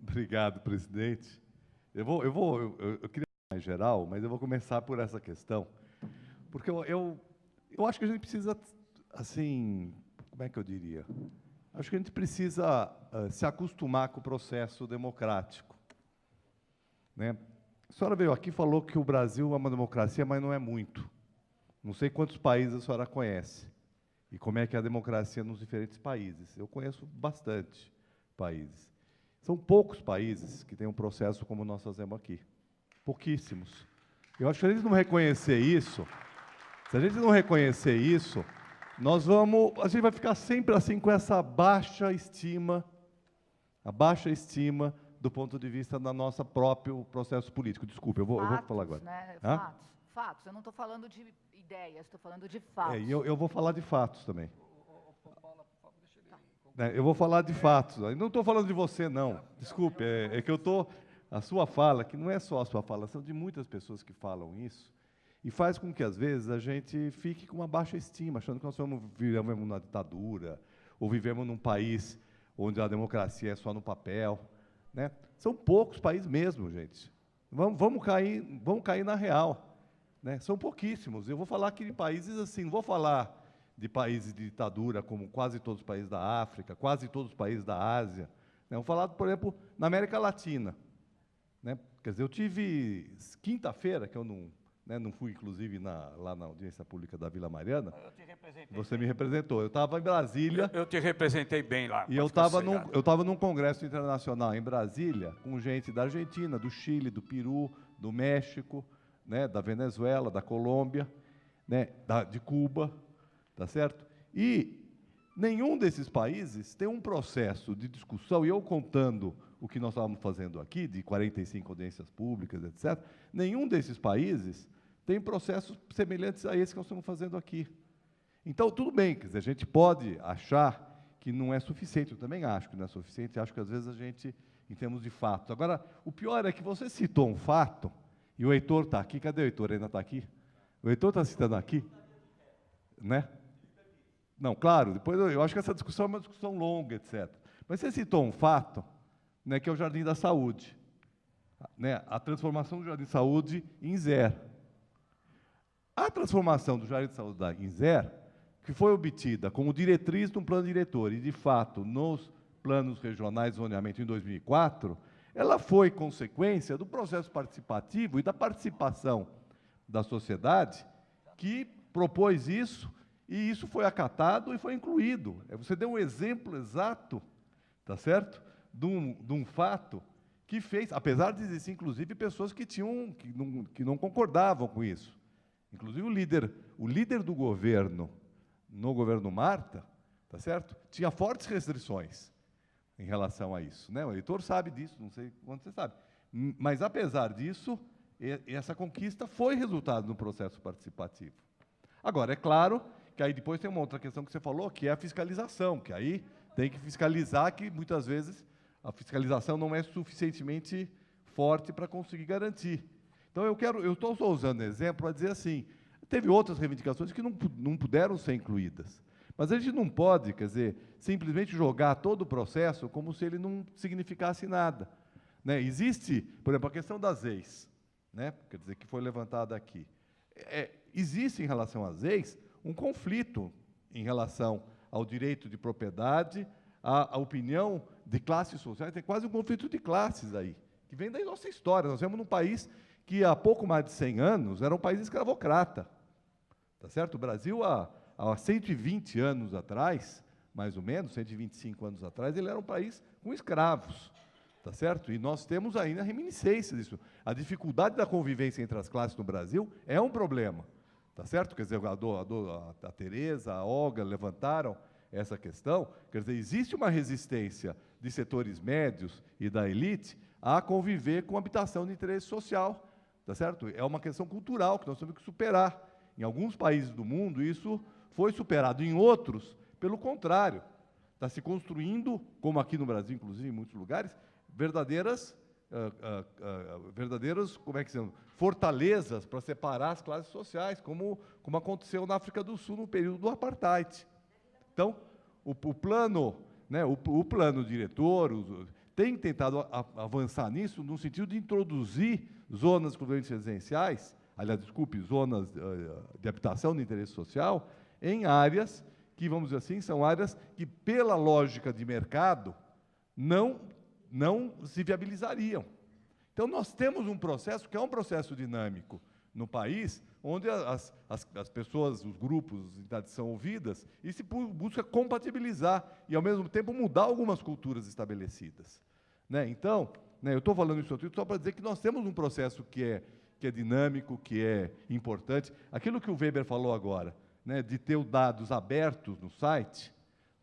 Obrigado, presidente. Eu queria falar em geral, mas eu vou começar por essa questão, porque eu acho que a gente precisa, assim, como é que eu diria? Acho que a gente precisa se acostumar com o processo democrático, né? A senhora veio aqui e falou que o Brasil é uma democracia, mas não é muito. Não sei quantos países a senhora conhece e como é que é a democracia nos diferentes países. Eu conheço bastante países. São poucos países que têm um processo como nós fazemos aqui. Pouquíssimos. Eu acho que se a gente não reconhecer isso, a gente vai ficar sempre assim com essa baixa estima do ponto de vista do nosso próprio processo político. Desculpe, eu vou falar agora. Né? Fatos. Eu não estou falando de ideias, estou falando de fatos. Eu vou falar de fatos também. Paula, por favor, deixa ele né, eu vou falar de fatos. Eu não estou falando de você, não. Desculpe, é que eu estou... A sua fala, que não é só a sua fala, são de muitas pessoas que falam isso, e faz com que, às vezes, a gente fique com uma baixa estima, achando que nós vivemos numa ditadura, ou vivemos num país onde a democracia é só no papel. Né? São poucos países mesmo, gente. Vamos cair na real. Né? São pouquíssimos. Eu vou falar aqui de países assim, não vou falar de países de ditadura, como quase todos os países da África, quase todos os países da Ásia. Né? Vou falar, por exemplo, na América Latina. Né? Quer dizer, eu tive quinta-feira, que eu não fui, inclusive, lá na audiência pública da Vila Mariana. Eu te representei. Você me representou. Eu estava em Brasília. Eu te representei bem lá. E eu estava num congresso internacional em Brasília, com gente da Argentina, do Chile, do Peru, do México, né, da Venezuela, da Colômbia, né, de Cuba, tá certo? E nenhum desses países tem um processo de discussão, e eu contando o que nós estávamos fazendo aqui, de 45 audiências públicas, etc., nenhum desses países tem processos semelhantes a esse que nós estamos fazendo aqui. Então, tudo bem, quer dizer, a gente pode achar que não é suficiente, eu também acho que não é suficiente, acho que às vezes a gente, em termos de fatos. Agora, o pior é que você citou um fato, e o Heitor está aqui, cadê o Heitor? Ainda está aqui? O Heitor está citando aqui? Né? Não, claro, depois eu acho que essa discussão é uma discussão longa, etc. Mas você citou um fato, né, que é o Jardim da Saúde, né, a transformação do Jardim da Saúde em zero. A transformação do Jardim da Saúde em zero, que foi obtida como diretriz de um plano diretor, e, de fato, nos planos regionais de zoneamento em 2004, ela foi consequência do processo participativo e da participação da sociedade que propôs isso, e isso foi acatado e foi incluído. Você deu um exemplo exato, tá certo? De um fato que fez, apesar de existir, inclusive, pessoas que não concordavam com isso. Inclusive, o líder do governo, no governo Marta, tá certo? Tinha fortes restrições em relação a isso. Né? O Heitor sabe disso, não sei quanto você sabe. Mas, apesar disso, essa conquista foi resultado de um processo participativo. Agora, é claro que aí depois tem uma outra questão que você falou, que é a fiscalização, que aí tem que fiscalizar, que muitas vezes a fiscalização não é suficientemente forte para conseguir garantir. Então, eu estou só usando exemplo para dizer assim, teve outras reivindicações que não puderam ser incluídas. Mas a gente não pode, quer dizer, simplesmente jogar todo o processo como se ele não significasse nada. Né? Existe, por exemplo, a questão das ex, né? Quer dizer, que foi levantada aqui. Existe, em relação às ex, um conflito em relação ao direito de propriedade, à opinião de classes sociais, tem quase um conflito de classes aí, que vem da nossa história. Nós vemos num país que há pouco mais de 100 anos era um país escravocrata. Tá certo? O Brasil, há 120 anos atrás, mais ou menos, 125 anos atrás, ele era um país com escravos. Tá certo? E nós temos ainda reminiscências disso. A dificuldade da convivência entre as classes no Brasil é um problema. Tá certo? Quer dizer, a Tereza, a Olga levantaram essa questão. Quer dizer, existe uma resistência de setores médios e da elite a conviver com habitação de interesse social. Tá certo? É uma questão cultural que nós temos que superar. Em alguns países do mundo, isso foi superado. Em outros, pelo contrário, está se construindo, como aqui no Brasil, inclusive, em muitos lugares, verdadeiras, como é que se chama? Fortalezas para separar as classes sociais, como aconteceu na África do Sul no período do apartheid. Então, o plano diretor tem tentado avançar nisso no sentido de introduzir zonas residenciais, zonas de habitação de interesse social, em áreas que, vamos dizer assim, são áreas que, pela lógica de mercado, não se viabilizariam. Então, nós temos um processo que é um processo dinâmico no país, onde as pessoas, os grupos são ouvidas e se busca compatibilizar e, ao mesmo tempo, mudar algumas culturas estabelecidas. Né? Então, eu estou falando isso aqui só para dizer que nós temos um processo que é dinâmico, que é importante. Aquilo que o Weber falou agora, né, de ter os dados abertos no site,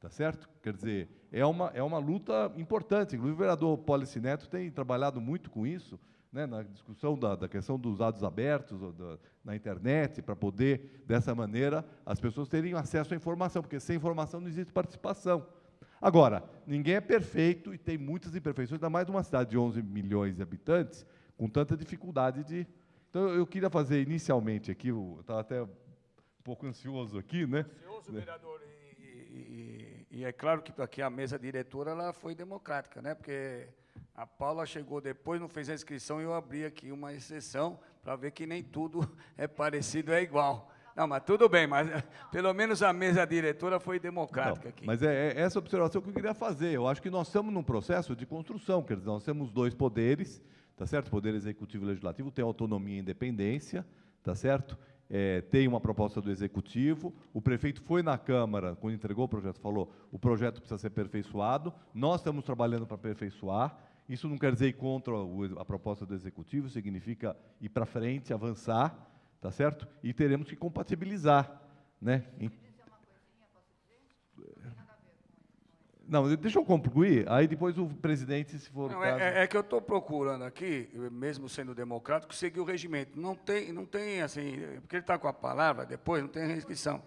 tá certo? Quer dizer, é uma luta importante. Inclusive, o vereador Polici Neto tem trabalhado muito com isso, né, na discussão da questão dos dados abertos na internet, para poder, dessa maneira, as pessoas terem acesso à informação, porque sem informação não existe participação. Agora, ninguém é perfeito e tem muitas imperfeições, ainda mais numa cidade de 11 milhões de habitantes, com tanta dificuldade de... Então, eu queria fazer inicialmente aqui, eu estava até um pouco ansioso aqui, né? Ansioso, vereador, e é claro que aqui a mesa diretora ela foi democrática, né? Porque a Paula chegou depois, não fez a inscrição, e eu abri aqui uma exceção para ver que nem tudo é parecido, é igual. Não, mas tudo bem, mas pelo menos a mesa diretora foi democrática aqui. Mas é essa observação que eu queria fazer. Eu acho que nós estamos num processo de construção, quer dizer, nós temos dois poderes, tá certo? O poder executivo e o legislativo tem autonomia e independência, tá certo? Tem uma proposta do executivo, o prefeito foi na Câmara, quando entregou o projeto, falou, o projeto precisa ser aperfeiçoado, nós estamos trabalhando para aperfeiçoar, isso não quer dizer ir contra a proposta do executivo, significa ir para frente, avançar, tá certo? E teremos que compatibilizar, né? Não, deixa eu concluir, aí depois o presidente, se for não, o caso... É que eu estou procurando aqui, mesmo sendo democrático, seguir o regimento. Não tem assim, porque ele está com a palavra, depois não tem restrição.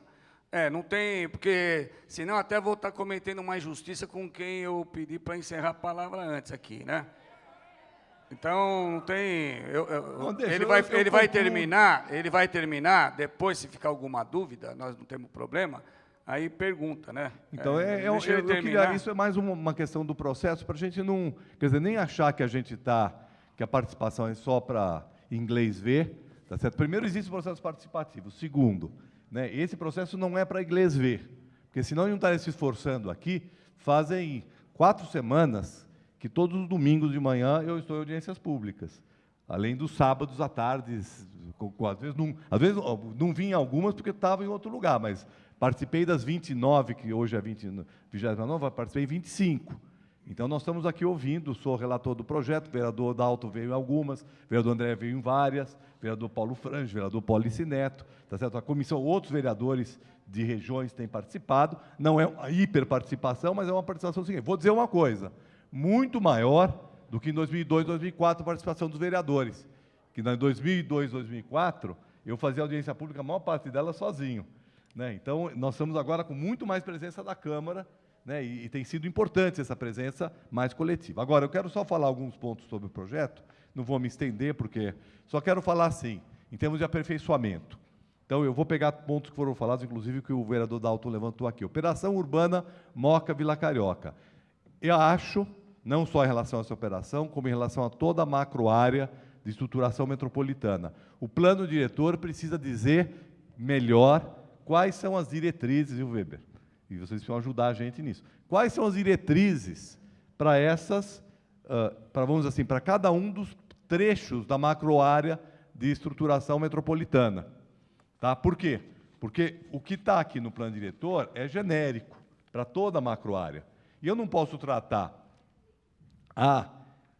Não tem, porque senão até vou estar cometendo uma injustiça com quem eu pedi para encerrar a palavra antes aqui, né? Então, não tem... Ele vai terminar, depois, se ficar alguma dúvida, nós não temos problema, aí pergunta, né? Então, eu queria, isso é mais uma questão do processo, para a gente não, quer dizer, nem achar que que a participação é só para inglês ver, tá certo? Primeiro, existe o processo participativo. Segundo, né, esse processo não é para inglês ver, porque senão não estaria se esforçando aqui, fazem 4 semanas que todos os domingos de manhã eu estou em audiências públicas, além dos sábados à tarde, às vezes não vim em algumas porque estava em outro lugar, mas participei das 29, que hoje é 29, participei em 25. Então, nós estamos aqui ouvindo, sou relator do projeto, o vereador Dalto veio em algumas, o vereador André veio em várias, o vereador Paulo Frange, o vereador Paulice Neto, tá certo? A comissão, outros vereadores de regiões têm participado, não é uma hiperparticipação, mas é uma participação seguinte. Vou dizer uma coisa, muito maior do que em 2002, 2004, a participação dos vereadores, que em 2002, 2004, eu fazia audiência pública, a maior parte dela sozinho, né? Então, nós estamos agora com muito mais presença da Câmara, né? E tem sido importante essa presença mais coletiva. Agora, eu quero só falar alguns pontos sobre o projeto, não vou me estender, porque só quero falar assim, em termos de aperfeiçoamento. Então, eu vou pegar pontos que foram falados, inclusive, que o vereador Dalton levantou aqui. Operação Urbana Moca Vila Carioca. Eu acho, não só em relação a essa operação, como em relação a toda a macroárea de estruturação metropolitana. O plano diretor precisa dizer melhor quais são as diretrizes, viu, Weber? E vocês precisam ajudar a gente nisso. Quais são as diretrizes para vamos dizer assim, para cada um dos trechos da macroárea de estruturação metropolitana? Tá? Por quê? Porque o que está aqui no plano diretor é genérico para toda a macroárea. E eu não posso tratar a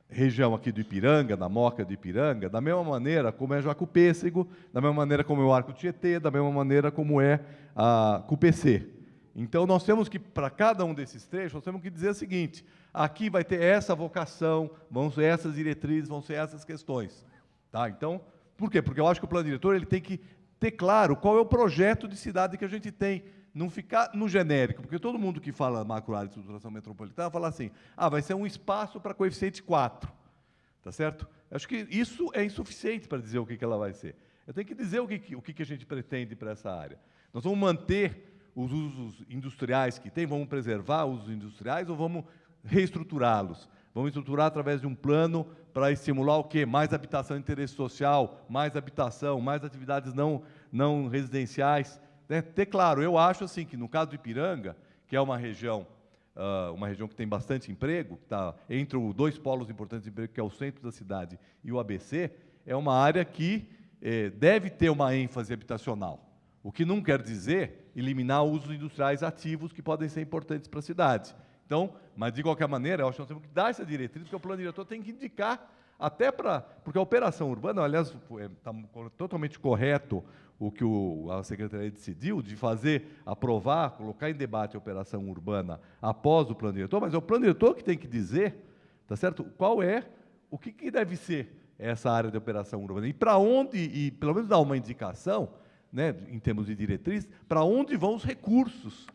região aqui do Ipiranga, da Moca do Ipiranga, da mesma maneira como é Jacupêssego, da mesma maneira como é o Arco Tietê, da mesma maneira como é a CUPC. Então, nós temos que, para cada um desses trechos, nós temos que dizer o seguinte, aqui vai ter essa vocação, vão ser essas diretrizes, vão ser essas questões. Tá? Então, por quê? Porque eu acho que o plano diretor ele tem que ter claro qual é o projeto de cidade que a gente tem, não ficar no genérico, porque todo mundo que fala macroárea de estruturação metropolitana fala assim, vai ser um espaço para coeficiente 4, tá certo? Eu acho que isso é insuficiente para dizer o que ela vai ser. Eu tenho que dizer o que a gente pretende para essa área. Nós vamos manter os usos industriais que tem, vamos preservar os usos industriais ou vamos reestruturá-los? Vamos estruturar através de um plano para estimular o quê? Mais habitação de interesse social, mais habitação, mais atividades não residenciais. Ter claro, eu acho assim que no caso do Ipiranga, que é uma região que tem bastante emprego, tá entre os 2 polos importantes de emprego, que é o centro da cidade e o ABC, é uma área que deve ter uma ênfase habitacional. O que não quer dizer eliminar usos industriais ativos que podem ser importantes para a cidade. Então, mas de qualquer maneira, eu acho que nós temos que dar essa diretriz, porque o plano diretor tem que indicar até porque a operação urbana, aliás, está totalmente correto o que a Secretaria decidiu, de aprovar, colocar em debate a operação urbana após o plano diretor, mas é o plano diretor que tem que dizer, tá certo? O que deve ser essa área de operação urbana, e para onde, e pelo menos dar uma indicação, né, em termos de diretriz, para onde vão os recursos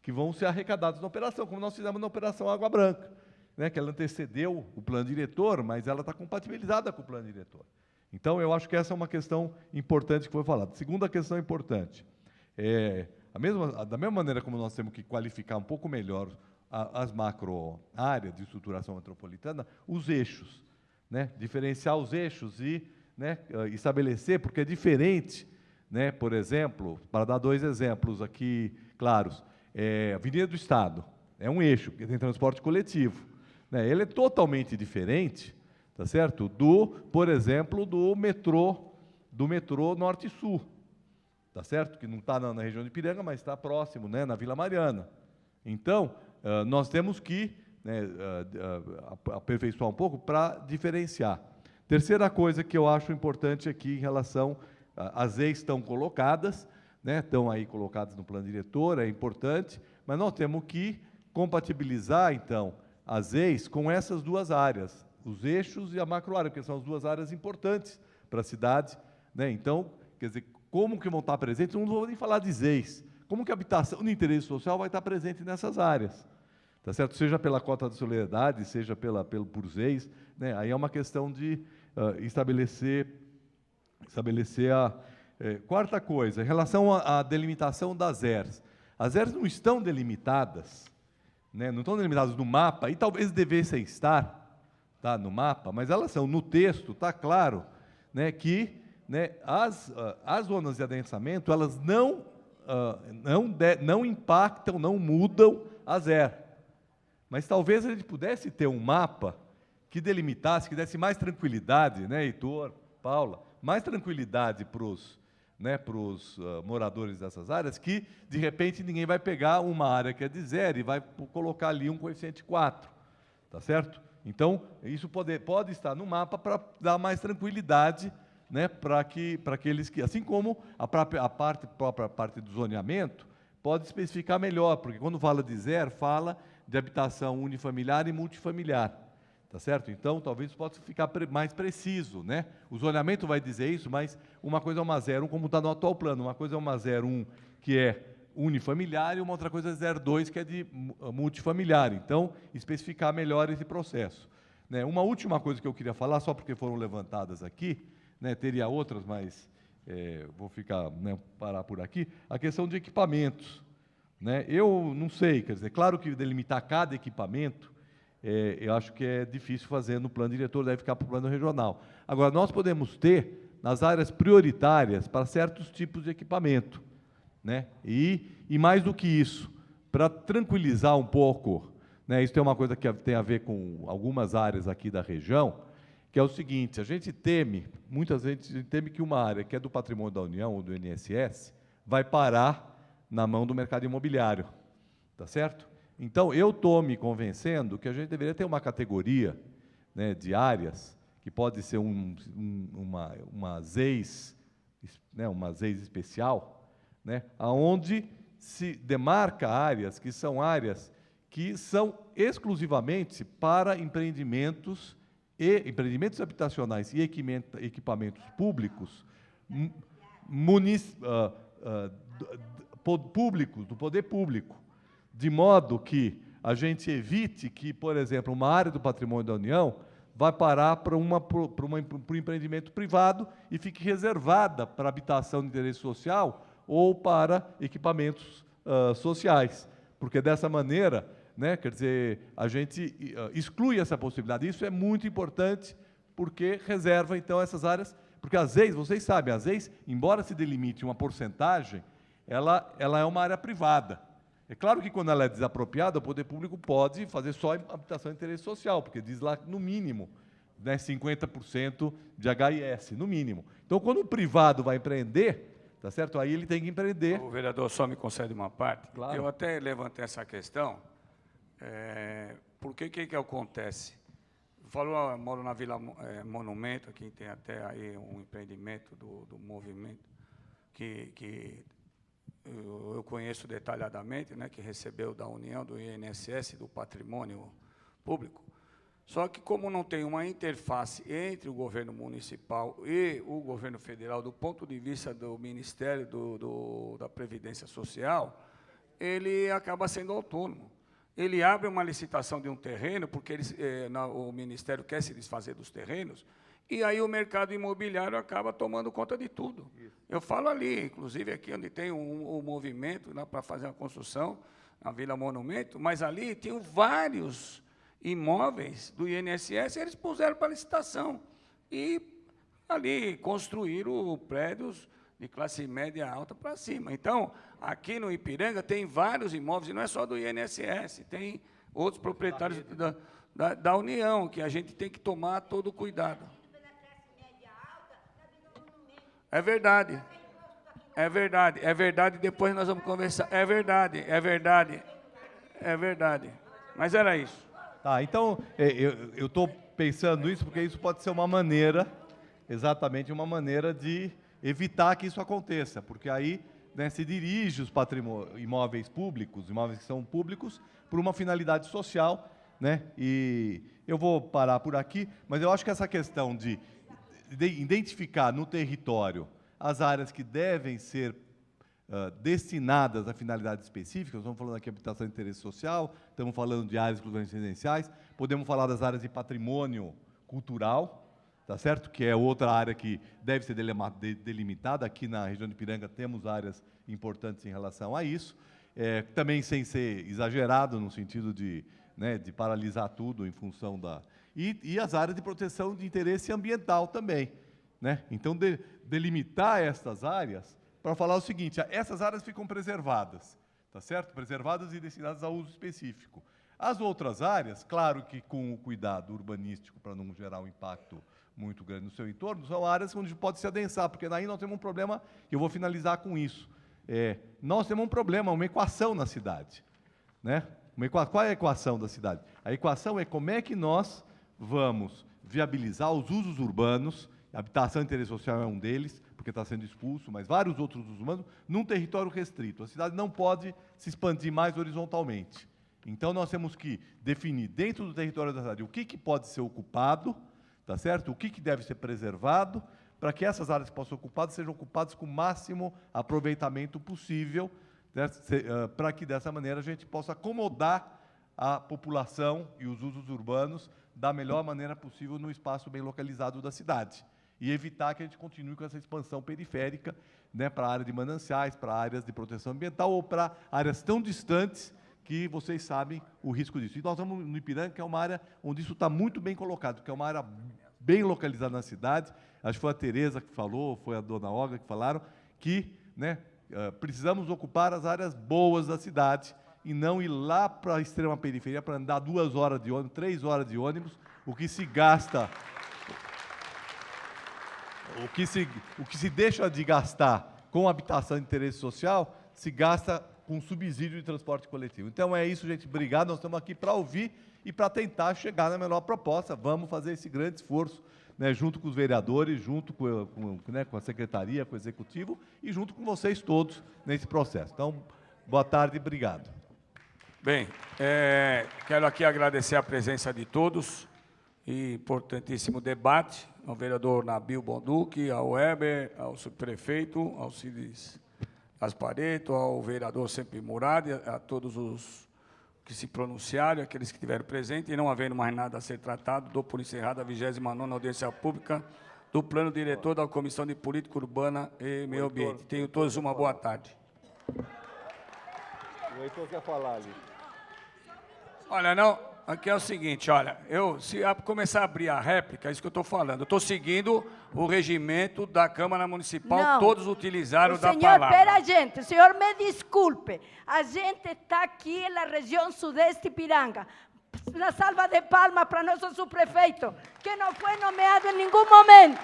que vão ser arrecadados na operação, como nós fizemos na Operação Água Branca, né, que ela antecedeu o plano diretor, mas ela está compatibilizada com o plano diretor. Então, eu acho que essa é uma questão importante que foi falada. Segunda questão importante, da mesma maneira como nós temos que qualificar um pouco melhor as macro-áreas de estruturação metropolitana, os eixos, né, diferenciar os eixos e, né, estabelecer, porque é diferente, né, por exemplo, para dar 2 exemplos aqui claros, Avenida do Estado é um eixo que tem transporte coletivo, né, ele é totalmente diferente, tá certo? Por exemplo, do metrô Norte-Sul, tá certo? Que não está na região de Ipiranga, mas está próximo, né, na Vila Mariana. Então, nós temos que, né, aperfeiçoar um pouco para diferenciar. Terceira coisa que eu acho importante aqui em relação, as EIs estão colocadas, né, estão aí colocadas no plano diretor, é importante, mas nós temos que compatibilizar, então, as EIs com essas 2 áreas, os eixos e a macroárea, porque são as 2 áreas importantes para a cidade, né? Então, quer dizer, como que vão estar presentes? Não vou nem falar de EIs. Como que a habitação de interesse social vai estar presente nessas áreas? Tá certo? Seja pela cota de solidariedade, seja por ZEIs, né? Aí é uma questão de estabelecer a... quarta coisa, em relação à delimitação das ERs. As ERs não estão delimitadas, né? Não estão delimitadas no mapa, e talvez devessem estar, tá, no mapa, mas elas são, no texto, está claro, né, que, né, as zonas de adensamento, elas não impactam, não mudam a ZER. Mas talvez a gente pudesse ter um mapa que delimitasse, que desse mais tranquilidade, né, Heitor, Paula, mais tranquilidade para os, né, moradores dessas áreas, que, de repente, ninguém vai pegar uma área que é de 0 e vai colocar ali um coeficiente 4, tá certo? Então, isso pode estar no mapa para dar mais tranquilidade, né, para aqueles que, assim como a própria parte do zoneamento, pode especificar melhor, porque quando fala de 0, fala de habitação unifamiliar e multifamiliar, tá certo? Então, talvez possa ficar mais preciso, né? O zoneamento vai dizer isso, mas uma coisa é uma 01, como está no atual plano, uma coisa é uma 01, que é unifamiliar, e uma outra coisa é 02, que é de multifamiliar. Então, especificar melhor esse processo, né? Uma última coisa que eu queria falar, só porque foram levantadas aqui, né, teria outras, mas vou parar por aqui, a questão de equipamentos, né? Eu não sei, quer dizer, claro que delimitar cada equipamento, eu acho que é difícil fazer no plano diretor, deve ficar para o plano regional. Agora, nós podemos ter, nas áreas prioritárias, para certos tipos de equipamento, né? E mais do que isso, para tranquilizar um pouco, né, isso é uma coisa que tem a ver com algumas áreas aqui da região, que é o seguinte, muitas vezes a gente teme que uma área que é do patrimônio da União ou do INSS vai parar na mão do mercado imobiliário, tá certo? Então, eu estou me convencendo que a gente deveria ter uma categoria, né, de áreas, que pode ser uma ZEIS, né, uma ZEIS especial, né, onde se demarca áreas que são exclusivamente para empreendimentos habitacionais e equipamentos públicos, públicos, do poder público, de modo que a gente evite que, por exemplo, uma área do patrimônio da União vá parar para um empreendimento privado e fique reservada para habitação de interesse social ou para equipamentos sociais, porque dessa maneira, né, quer dizer, a gente exclui essa possibilidade. Isso é muito importante, porque reserva, então, essas áreas, porque as EIs, vocês sabem, as EIs, embora se delimite uma porcentagem, ela é uma área privada. É claro que, quando ela é desapropriada, o poder público pode fazer só habitação de interesse social, porque diz lá, no mínimo, né, 50% de HIS, no mínimo. Então, quando o privado vai empreender, tá certo? Aí ele tem que empreender. O vereador só me concede uma parte. Claro. Eu até levantei essa questão, porque que acontece? Eu moro na Vila Monumento, aqui tem até aí um empreendimento do movimento, que eu conheço detalhadamente, né, que recebeu da União, do INSS, do Patrimônio Público. Só que, como não tem uma interface entre o governo municipal e o governo federal, do ponto de vista do Ministério da Previdência Social, ele acaba sendo autônomo. Ele abre uma licitação de um terreno, porque o Ministério quer se desfazer dos terrenos, e aí o mercado imobiliário acaba tomando conta de tudo. Eu falo ali, inclusive aqui onde tem um movimento para fazer uma construção, na Vila Monumento, mas ali tinham vários imóveis do INSS, eles puseram para licitação. E ali construíram prédios de classe média alta para cima. Então, aqui no Ipiranga tem vários imóveis, e não é só do INSS, tem outros proprietários da União, que a gente tem que tomar todo o cuidado. É verdade. É verdade, é verdade, depois nós vamos conversar. É verdade, é verdade, é verdade. Mas era isso. Tá, então, eu estou pensando isso porque isso pode ser uma maneira, exatamente uma maneira de evitar que isso aconteça, porque aí, né, se dirige os imóveis públicos, imóveis que são públicos, por uma finalidade social, né? E eu vou parar por aqui, mas eu acho que essa questão de identificar no território as áreas que devem ser destinadas a finalidades específicas, estamos falando aqui de habitação de interesse social, estamos falando de áreas exclusivamente residenciais, podemos falar das áreas de patrimônio cultural, tá certo? Que é outra área que deve ser delimitada. Aqui na região de Ipiranga temos áreas importantes em relação a isso, também sem ser exagerado no sentido de, né, de paralisar tudo em função da... E as áreas de proteção de interesse ambiental também, né? Então, delimitar essas áreas para falar o seguinte: essas áreas ficam preservadas, tá certo? Preservadas e destinadas a uso específico. As outras áreas, claro que com o cuidado urbanístico para não gerar um impacto muito grande no seu entorno, são áreas onde pode se adensar, porque daí nós temos um problema, e eu vou finalizar com isso. Nós temos um problema, uma equação na cidade, né? Qual é a equação da cidade? A equação é como é que nós vamos viabilizar os usos urbanos. A habitação de interesse social é um deles, porque está sendo expulso, mas vários outros usos urbanos, num território restrito. A cidade não pode se expandir mais horizontalmente. Então, nós temos que definir, dentro do território da cidade, o que pode ser ocupado, tá certo? O que deve ser preservado, para que essas áreas que possam ser ocupadas sejam ocupadas com o máximo aproveitamento possível, para que, dessa maneira, a gente possa acomodar a população e os usos urbanos da melhor maneira possível no espaço bem localizado da cidade. E evitar que a gente continue com essa expansão periférica, né, para a área de mananciais, para áreas de proteção ambiental ou para áreas tão distantes que vocês sabem o risco disso. E nós estamos no Ipiranga, que é uma área onde isso está muito bem colocado, que é uma área bem localizada na cidade. Acho que foi a Tereza que falou, foi a dona Olga que falaram, que, né, precisamos ocupar as áreas boas da cidade e não ir lá para a extrema periferia para andar 2 horas de ônibus, 3 horas de ônibus, o que se gasta... O que se deixa de gastar com habitação de interesse social, se gasta com subsídio de transporte coletivo. Então é isso, gente. Obrigado. Nós estamos aqui para ouvir e para tentar chegar na melhor proposta. Vamos fazer esse grande esforço, né, junto com os vereadores, junto com a secretaria, com o executivo e junto com vocês todos nesse processo. Então, boa tarde e obrigado. Bem, quero aqui agradecer a presença de todos e importantíssimo debate, ao vereador Nabil Bonduque, ao Weber, ao subprefeito, ao Cides Aspareto, ao vereador Sempre Murad, a todos os que se pronunciaram, aqueles que estiveram presentes, e não havendo mais nada a ser tratado, dou por encerrada a 29ª audiência pública do Plano Diretor da Comissão de Política Urbana e Meio Ambiente. Tenham todos uma boa tarde. O Heitor quer falar ali. Olha, não, aqui é o seguinte, olha, se começar a abrir a réplica, é isso que eu estou falando, eu estou seguindo o regimento da Câmara Municipal, não, todos utilizaram da senhor, palavra. Espera, gente, senhor, me desculpe, a gente está aqui na região sudeste Ipiranga, uma salva de palmas para nosso subprefeito, que não foi nomeado em nenhum momento.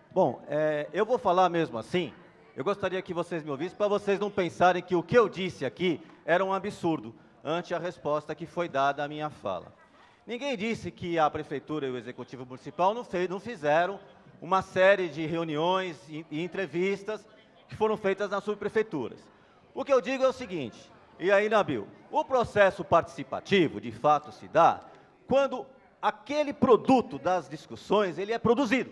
Bom, eu vou falar mesmo assim. Eu gostaria que vocês me ouvissem para vocês não pensarem que o que eu disse aqui era um absurdo ante a resposta que foi dada à minha fala. Ninguém disse que a Prefeitura e o Executivo Municipal não fizeram uma série de reuniões e entrevistas que foram feitas nas subprefeituras. O que eu digo é o seguinte, E aí, Nabil, o processo participativo, de fato, se dá quando aquele produto das discussões, ele é produzido.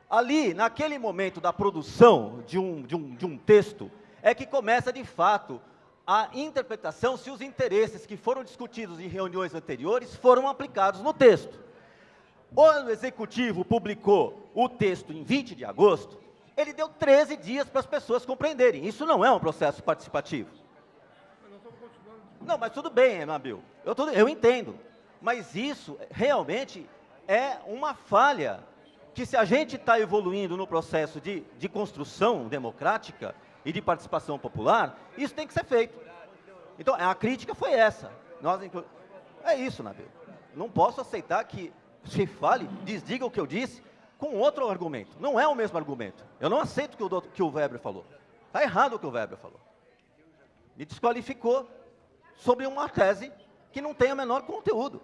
Ali, naquele momento da produção de um texto, é que começa, de fato, a interpretação se os interesses que foram discutidos em reuniões anteriores foram aplicados no texto. O Executivo publicou o texto em 20 de agosto, ele deu 13 dias para as pessoas compreenderem. Isso não é um processo participativo. Não, mas tudo bem, Nabil, eu entendo. Mas isso realmente é uma falha, que se a gente está evoluindo no processo de construção democrática e de participação popular, isso tem que ser feito. Então, a crítica foi essa. É isso, Nabil. Não posso aceitar que se fale, desdiga o que eu disse, com outro argumento. Não é o mesmo argumento. Eu não aceito o que o Weber falou. Está errado o que o Weber falou. Me desqualificou sobre uma tese que não tem o menor conteúdo.